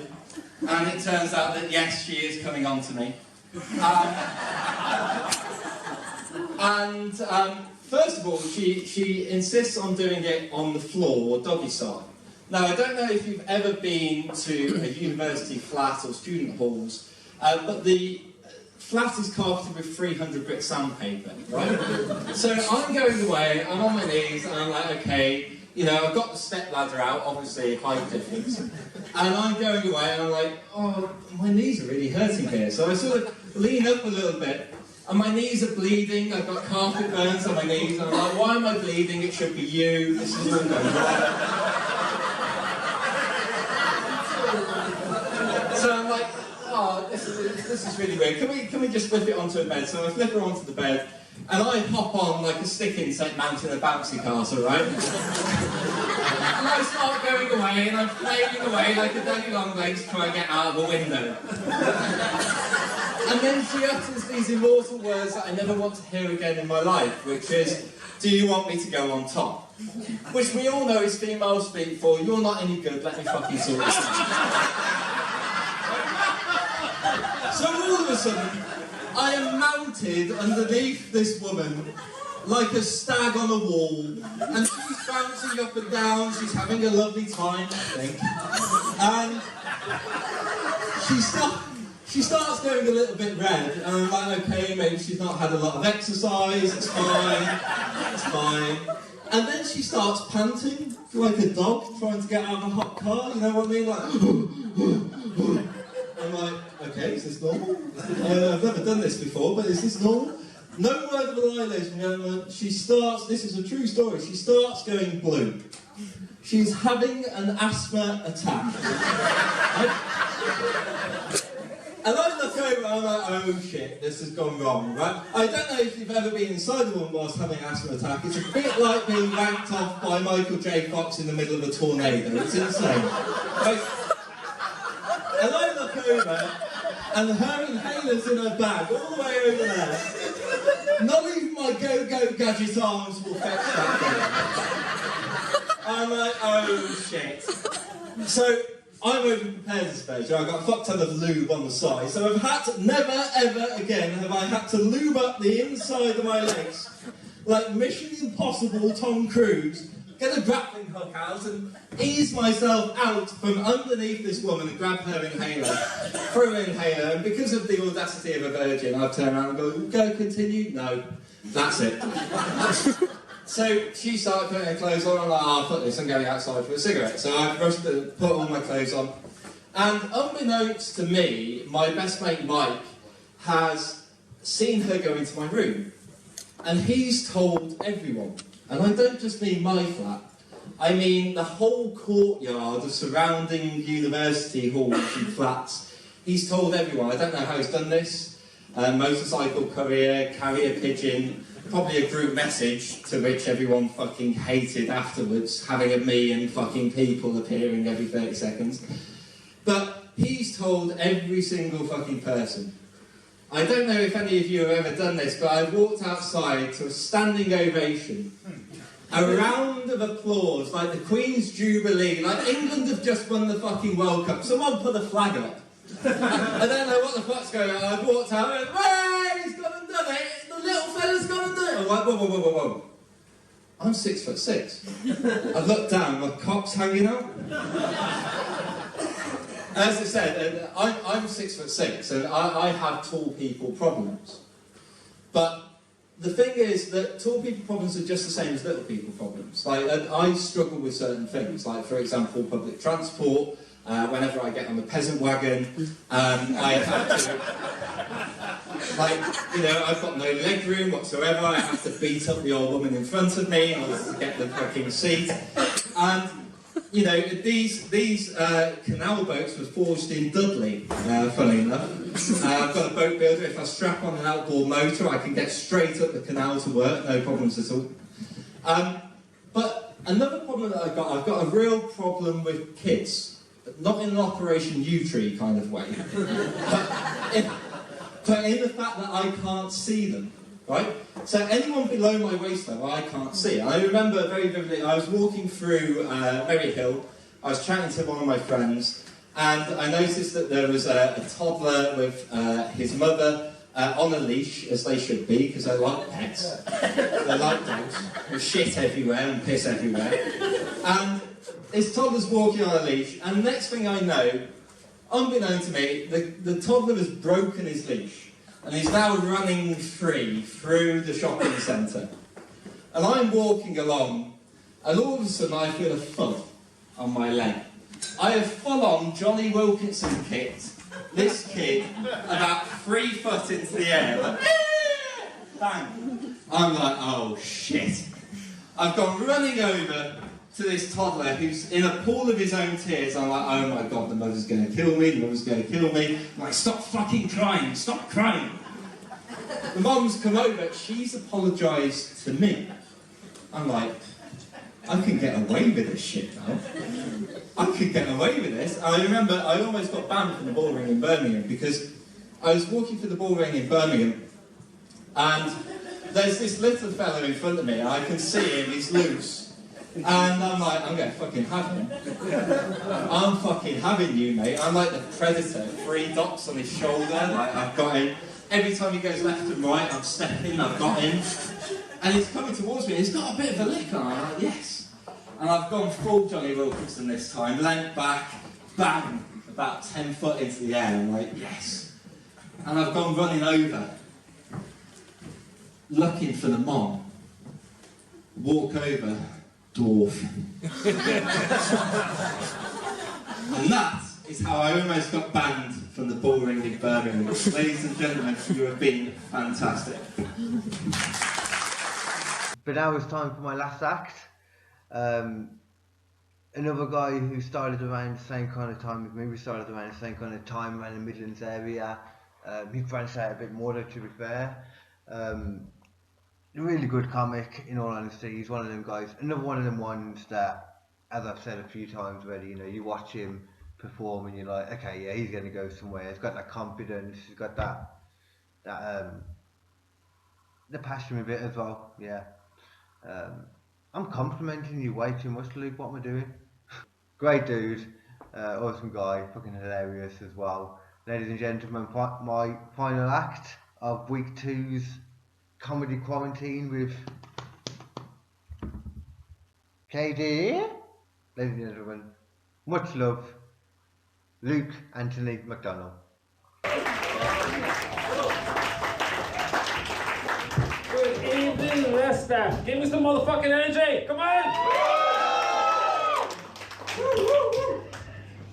and it turns out that yes, she is coming on to me. First of all, she insists on doing it on the floor, doggy style. Now, I don't know if you've ever been to a university flat or student halls, but the flat is carpeted with 300-grit sandpaper, right? So I'm going away, I'm on my knees, and I'm like, okay, you know, I've got the step ladder out, obviously height difference, and I'm going away, and I'm like, oh, my knees are really hurting here. So I sort of lean up a little bit, and my knees are bleeding. I've got carpet burns on my knees, and I'm like, why am I bleeding? It should be you. This is all going wrong. So I'm like, oh, this is really weird. Can we just flip it onto a bed? So I flip her onto the bed, and I hop on like a stick insect mounted in a bouncy castle, right? And I start going away, and I'm flailing away like a Daddy Longlegs trying to get out of a window. And then she utters these immortal words that I never want to hear again in my life, which is, do you want me to go on top? Which we all know is female speak for, you're not any good, let me fucking sort this out. So all of a sudden, I am mounted underneath this woman like a stag on a wall, and she's bouncing up and down, she's having a lovely time, I think. And she starts going a little bit red, and I'm like, okay, maybe she's not had a lot of exercise, it's fine. And then she starts panting like a dog trying to get out of a hot car, you know what I mean? Like, I'm like, okay, is this normal? I've never done this before, but is this normal? No word of a lie, ladies and gentlemen. She starts, this is a true story, she starts going blue. She's having an asthma attack. And I look over and I'm like, oh shit, this has gone wrong, right? I don't know if you've ever been inside a woman whilst having an asthma attack. It's a bit like being wanked off by Michael J. Fox in the middle of a tornado. It's insane. Right? And I look over, and her inhaler's in her bag, all the way over there. Not even my go-go gadget arms will fetch that thing. I'm like, oh shit. So, I'm over-prepared this stage. I got a fuck ton of lube on the side, so I've had to, never ever again have I had to lube up the inside of my legs like Mission Impossible Tom Cruise, get a grappling hook out and ease myself out from underneath this woman and grab her inhaler, through her inhaler, and because of the audacity of a virgin, I've turned around and go continue? No, that's it. So she started putting her clothes on, I'm like, oh, fuck this, I'm going outside for a cigarette. So I rushed to put all my clothes on. And unbeknownst to me, my best mate Mike has seen her go into my room. And he's told everyone. And I don't just mean my flat, I mean the whole courtyard of surrounding university halls and flats. He's told everyone. I don't know how he's done this. Motorcycle courier, carrier pigeon, probably a group message to which everyone fucking hated afterwards, having a me and fucking people appearing every 30 seconds. But he's told every single fucking person. I don't know if any of you have ever done this, but I've walked outside to a standing ovation. A round of applause, like the Queen's Jubilee, like England have just won the fucking World Cup. Someone put a flag up. I don't know what the fuck's going on. I've walked out and went, hey, he's gone and done it. The little fella's gone and done it. I'm like, whoa. I'm 6'6". I looked down, my cock's hanging out. As I said, I'm 6'6", and I have tall people problems. But the thing is that tall people problems are just the same as little people problems. Like, I struggle with certain things, like, for example, public transport. Whenever I get on the peasant wagon, I have to, like, you know, I've got no leg room whatsoever. I have to beat up the old woman in front of me in order to get the fucking seat. And, you know, these canal boats were forged in Dudley, funny enough. I've got a boat builder. If I strap on an outboard motor, I can get straight up the canal to work, no problems at all. But another problem that I've got a real problem with kids. Not in an Operation U-Tree kind of way, but in the fact that I can't see them, right? So anyone below my waist level, I can't see. I remember very vividly, I was walking through Merry Hill, I was chatting to one of my friends, and I noticed that there was a toddler with his mother on a leash, as they should be, because they're like pets. They're like dogs, with shit everywhere and piss everywhere. And his toddler's walking on a leash, and the next thing I know, unbeknown to me, the toddler has broken his leash, and he's now running free through the shopping centre. And I'm walking along, and all of a sudden I feel a thud on my leg. I have full-on Johnny Wilkinson kicked this kid about 3 foot into the air, like, bang! I'm like, oh shit. I've gone running over to this toddler who's in a pool of his own tears. I'm like, oh my god, the mother's going to kill me, I'm like, stop fucking crying, stop crying. The mum's come over, she's apologised to me. I'm like, I can get away with this shit now. I could get away with this. I remember I almost got banned from the ball ring in Birmingham because I was walking through the ball ring in Birmingham and there's this little fella in front of me, I can see him, he's loose. And I'm like, I'm going to fucking have him. I'm fucking having you, mate. I'm like the Predator, 3 dots on his shoulder, like I've got him. Every time he goes left and right, I'm stepping, I've got him. And he's coming towards me, he's got a bit of a lick on, I'm like, yes. And I've gone full Johnny Wilkinson this time, leant back, bang, about 10 foot into the air, I'm like, yes. And I've gone running over, looking for the mom, walk over, dwarf. And that is how I almost got banned from the ball ring in Birmingham. Ladies and gentlemen, you have been fantastic. But now it's time for my last act. Another guy who started around the same kind of time as me, we started around the same kind of time around the Midlands area. He branched out a bit more, to be fair. Really good comic, in all honesty. He's one of them guys. Another one of them ones that, as I've said a few times already, you know, you watch him perform and you're like, okay, yeah, he's going to go somewhere. He's got that confidence. He's got that the passion with it as well. Yeah. I'm complimenting you way too much, Luke. What am I doing? Great dude, awesome guy, fucking hilarious as well. Ladies and gentlemen, my final act of week 2's comedy quarantine with KD. Ladies and gentlemen, much love, Luke Anthony McDonnell. Good evening, Leicester. Give me some motherfucking energy. Come on.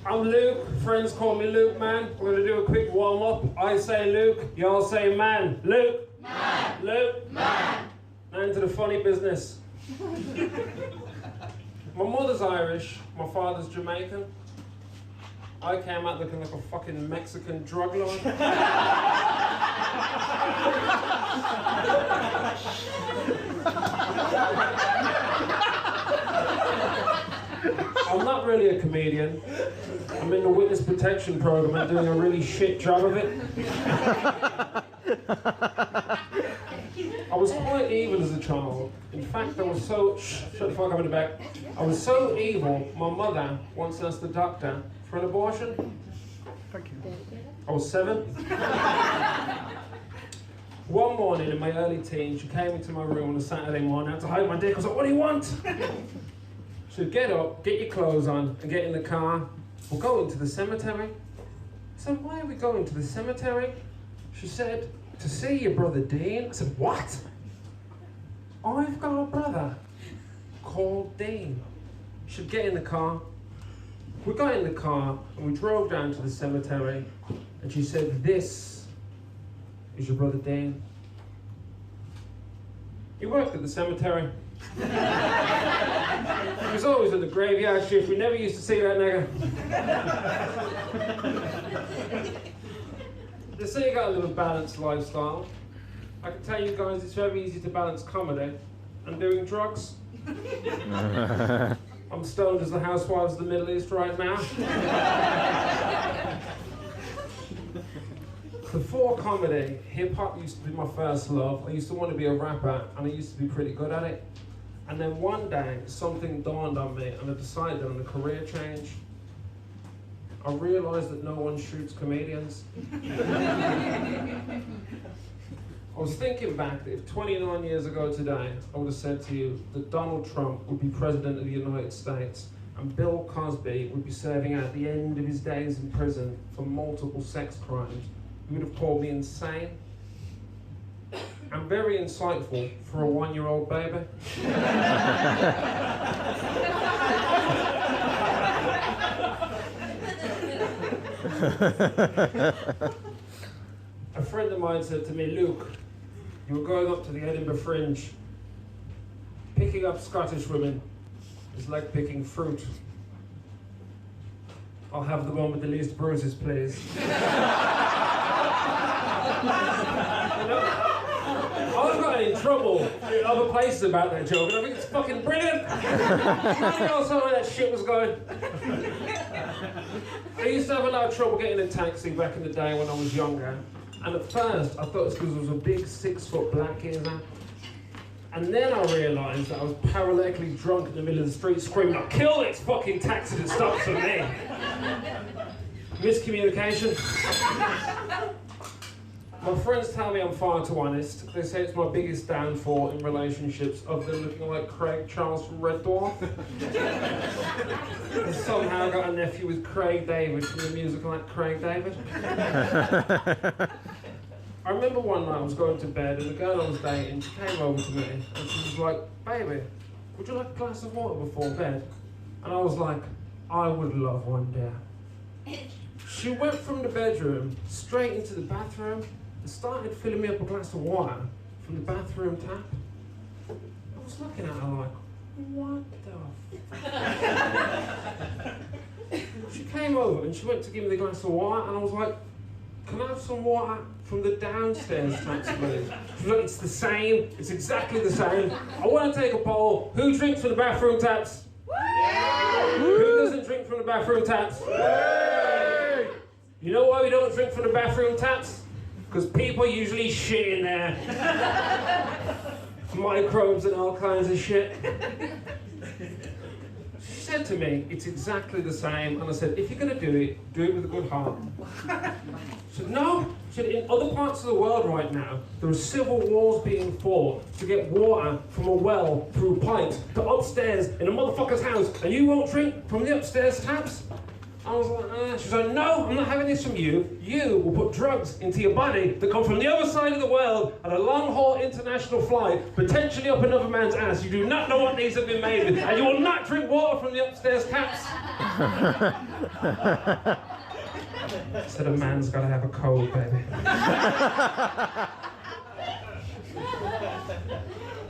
I'm Luke. Friends call me Luke, man. We're gonna do a quick warm up. I say Luke, y'all say man. Luke. Man. Luke. Man. Now into the funny business. My mother's Irish. My father's Jamaican. I came out looking like a fucking Mexican drug lord. I'm not really a comedian. I'm in the witness protection program and doing a really shit job of it. I was quite evil as a child. In fact, I was so... shut the fuck up in the back. I was so evil, my mother once asked the doctor for an abortion. Thank you. I was 7. One morning in my early teens, she came into my room on a Saturday morning. I had to hide my dick. I was like, what do you want? She said, get up, get your clothes on, and get in the car. We're going to the cemetery. I said, why are we going to the cemetery? She said, to see your brother Dean. I said, what? I've got a brother called Dean. She said, get in the car. We got in the car and we drove down to the cemetery, and she said, this is your brother Dean. He worked at the cemetery. He was always in the graveyard shift. We never used to see that nigga. They say you gotta live a balanced lifestyle. I can tell you guys it's very easy to balance comedy and doing drugs. I'm stoned as the housewives of the Middle East right now. Before comedy, hip-hop used to be my first love. I used to want to be a rapper, and I used to be pretty good at it. And then one day, something dawned on me, and I decided on a career change. I realised that no one shoots comedians. I was thinking back that if 29 years ago today, I would have said to you that Donald Trump would be president of the United States and Bill Cosby would be serving out the end of his days in prison for multiple sex crimes, you would have called me insane. I'm very insightful for a 1-year-old baby. A friend of mine said to me, Luke, you were going up to the Edinburgh Fringe. Picking up Scottish women is like picking fruit. I'll have the one with the least bruises, please. I got in trouble in other places about that joke, and I think it's fucking brilliant. I know some of that shit was going. I used to have a lot of trouble getting a taxi back in the day when I was younger. And at first, I thought it was because I was a big 6-foot black geezer. And then I realised that I was paralytically drunk in the middle of the street screaming, I'll kill this fucking taxi that stops for me. Miscommunication. My friends tell me I'm far too honest. They say it's my biggest downfall in relationships, other than looking like Craig Charles from Red Dwarf. I somehow got a nephew with Craig David from the musical like Craig David. I remember one night I was going to bed and the girl I was dating, she came over to me and she was like, baby, would you like a glass of water before bed? And I was like, I would love one, dear. She went from the bedroom straight into the bathroom and started filling me up a glass of water from the bathroom tap. I was looking at her like, what the She came over and she went to give me the glass of water, and I was like, can I have some water from the downstairs taps, please? She was like, it's the same, it's exactly the same. I want to take a poll. Who drinks from the bathroom taps? Who doesn't drink from the bathroom taps? You know why we don't drink from the bathroom taps? Because people usually shit in there. Microbes and all kinds of shit. She said to me, it's exactly the same. And I said, if you're going to do it with a good heart. She said, no. She said, in other parts of the world right now, there are civil wars being fought to get water from a well through pipes to upstairs in a motherfucker's house, and you won't drink from the upstairs taps? I was like, She was like, no, I'm not having this from you. You will put drugs into your body that come from the other side of the world on a long-haul international flight, potentially up another man's ass. You do not know what these have been made with, and you will not drink water from the upstairs taps. I said, a man's got to have a code, baby.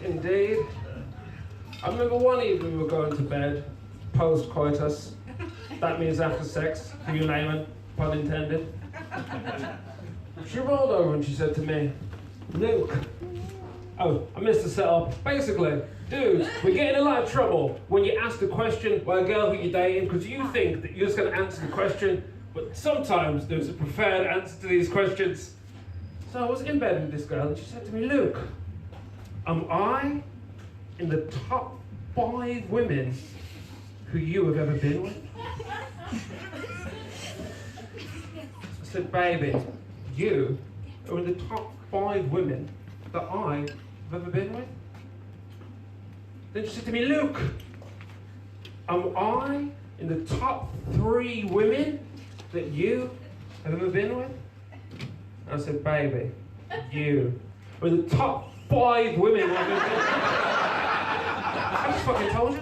Indeed. I remember one evening we were going to bed, post-coitus. That means after sex, for you layman, pun intended. She rolled over and she said to me, Luke, oh, I missed the setup. Basically, dudes, we get in a lot of trouble when you ask the question by a girl who you're dating because you think that you're just going to answer the question, but sometimes there's a preferred answer to these questions. So I was in bed with this girl and she said to me, Luke, am I in the top 5 women who you have ever been with? I said, baby, you are in the top 5 women that I have ever been with. Then she said to me, Luke, am I in the top 3 women that you have ever been with? And I said, baby, you are in the top 5 women I've ever been with. I just fucking told you.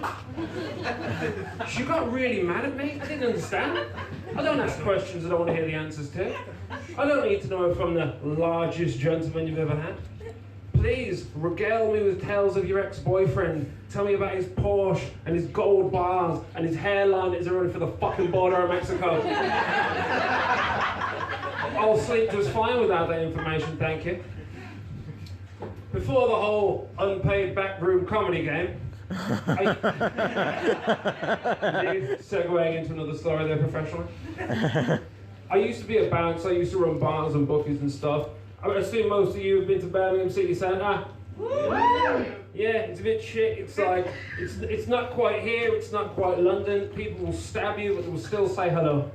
She got really mad at me. I didn't understand. I don't ask questions I don't want to hear the answers to. I don't need to know if I'm the largest gentleman you've ever had. Please, regale me with tales of your ex-boyfriend. Tell me about his Porsche and his gold bars and his hairline that is running for the fucking border of Mexico. I'll sleep just fine without that information, thank you. Before the whole unpaid backroom comedy game, segueing into another story there professionally. I used to be a bouncer, I used to run bars and bookies and stuff. I assume most of you have been to Birmingham City Centre. Yeah, it's a bit shit. It's like, it's not quite here, it's not quite London. People will stab you, but they will still say hello.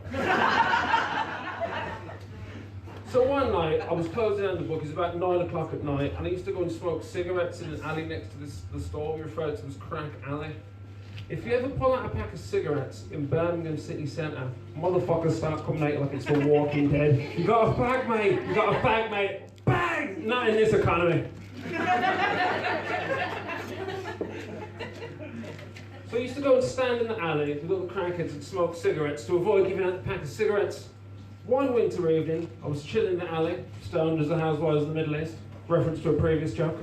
So one night, I was closing down the book, it was about 9 o'clock at night, and I used to go and smoke cigarettes in an alley next to the store we referred to as Crack Alley. If you ever pull out a pack of cigarettes in Birmingham City Centre, motherfuckers start coming at you like it's The Walking Dead. You got a bag, mate! You got a bag, mate! Bang! Not in this economy. So I used to go and stand in the alley with all the crackheads and smoke cigarettes to avoid giving out the pack of cigarettes. One winter evening, I was chilling in the alley, stoned as the housewives of the Middle East, reference to a previous joke.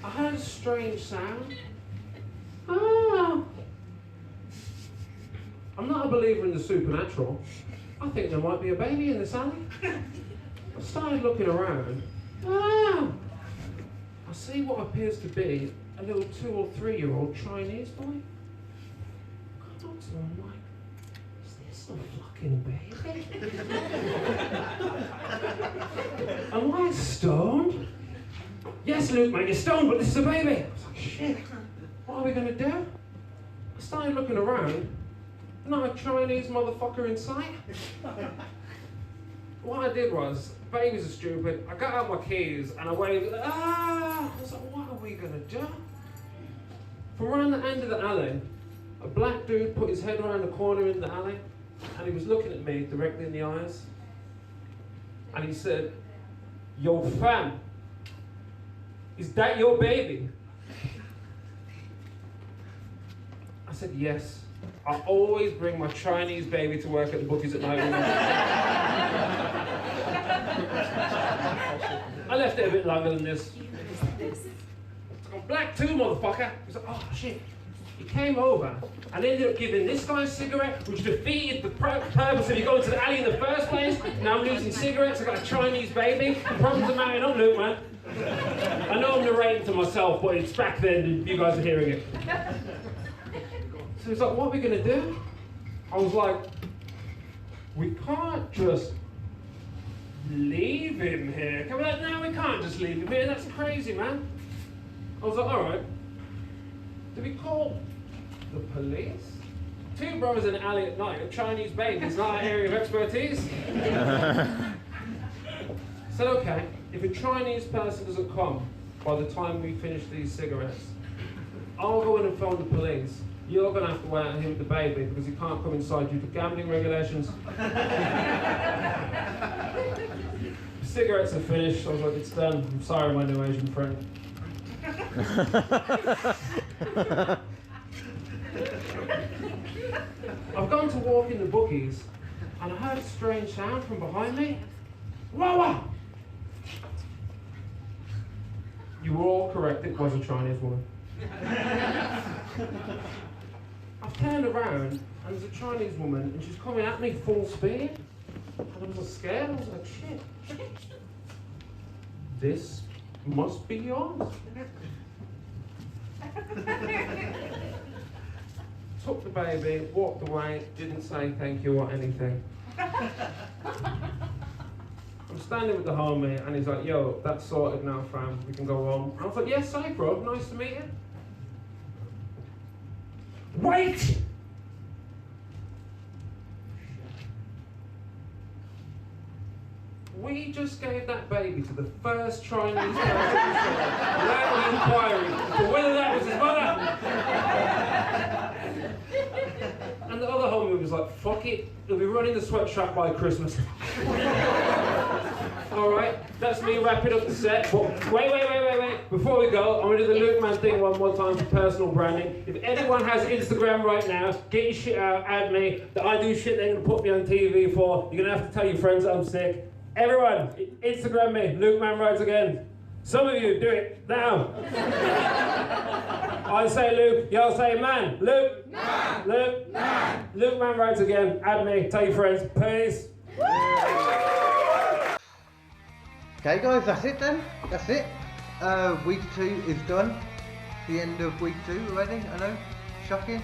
I heard a strange sound. Ah! I'm not a believer in the supernatural. I think there might be a baby in this alley. I started looking around. Ah! I see what appears to be a little 2 or 3-year-old Chinese boy. I got up to him, I'm like, is this a fucking baby? Am I stoned? Yes, Luke, mate, you're stoned, but this is a baby. I was like, shit, what are we gonna do? I started looking around, not a Chinese motherfucker in sight. What I did was, babies are stupid, I got out my keys and I waved, I was like, what are we gonna do? From around the end of the alley, a black dude put his head around the corner in the alley and he was looking at me directly in the eyes. And he said, yo fam, is that your baby? I said, yes. I always bring my Chinese baby to work at the bookies at night. I left it a bit longer than this. black too, motherfucker. He's like, oh shit. He came over and ended up giving this guy a cigarette, which defeated the purpose of you going to the alley in the first place. Now I'm losing cigarettes, I got a Chinese baby. The problems are mounting up, Luke, man. I know I'm narrating to myself, but it's back then and you guys are hearing it. So he's like, what are we gonna do? I was like, we can't just leave him here. Come on, no, we can't just leave him here. That's crazy, man. I was like, all right. Do we call the police? Two brothers in an alley at night, a Chinese baby. It's not our area of expertise. Said, okay, if a Chinese person doesn't come by the time we finish these cigarettes, I'll go in and phone the police. You're going to have to wait on him with the baby because he can't come inside due to gambling regulations. Cigarettes are finished. I was like, it's done. I'm sorry, my new Asian friend. I've gone to walk in the bookies and I heard a strange sound from behind me. Whoa, whoa! You were all correct, it was a Chinese woman. I've turned around and there's a Chinese woman and she's coming at me full speed. And I was scared, I was like, shit. This must be yours. Took the baby, walked away, didn't say thank you or anything. I'm standing with the homie and he's like, yo, that's sorted now, fam, we can go home. And I was like, yes, safe, bro, nice to meet you. Wait! We just gave that baby to the first Chinese person we saw without an inquiry as to whether that was his mother. And the other homie was like, fuck it, he'll be running the sweatshop by Christmas. Alright, that's me wrapping up the set. But wait. Before we go, I'm going to do the Luke Man thing one more time for personal branding. If anyone has Instagram right now, get your shit out, add me. That I do shit they're going to put me on TV for. You're going to have to tell your friends that I'm sick. Everyone, Instagram me, Luke Man Rides Again. Some of you, do it now. I say Luke, y'all say man. Luke, man. Luke, man. Luke Man Rides Again. Add me, tell your friends. Peace. Okay guys, that's it then. That's it. Week 2 is done. The end of week 2 already, I know. Shocking.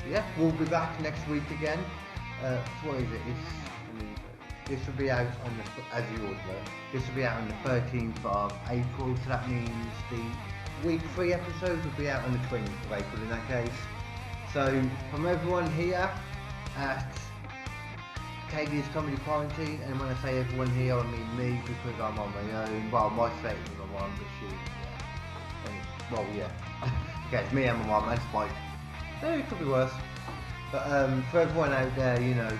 Yeah, we'll be back next week again. What is it? This will be out on the, as you all know, this will be out on the 13th of April, so that means the week 3 episodes will be out on the 20th of April in that case. So, from everyone here at KD's Comedy Quarantine, and when I say everyone here, I mean me, because I'm on my own. Well, my state with my mum, but she, yeah. Well, yeah. Okay, it's me and my mum and Spike. It could be worse. But for everyone out there, you know,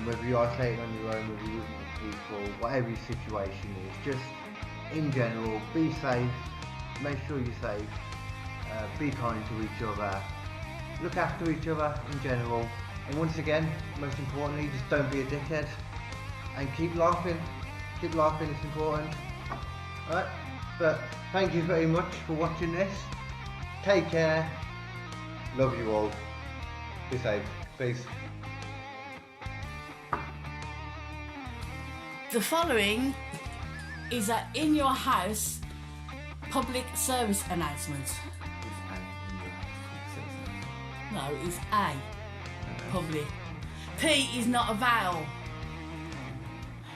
whether you're isolating on your own, whether you're with people, whatever your situation is, just in general, be safe, make sure you're safe, be kind to each other, look after each other in general, and once again, most importantly, just don't be a dickhead, and keep laughing, it's important. Alright, but thank you very much for watching this, take care, love you all, be safe, peace. The following is an in your house public service announcement. No, it's A. Public. P is not a vowel.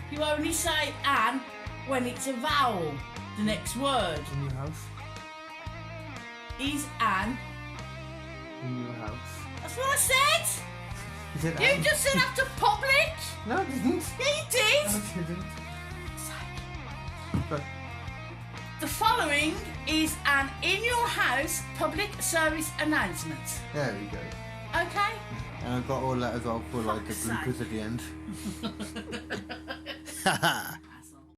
You only say an when it's a vowel. The next word. In your house. Is an. In your house. That's what I said! You an? just said after public! No, I didn't. Yeah, you did! No, I didn't. But the following is an in your house public service announcement. there we go. Okay? And I've got all that as well for like the bloopers at the end. Haha.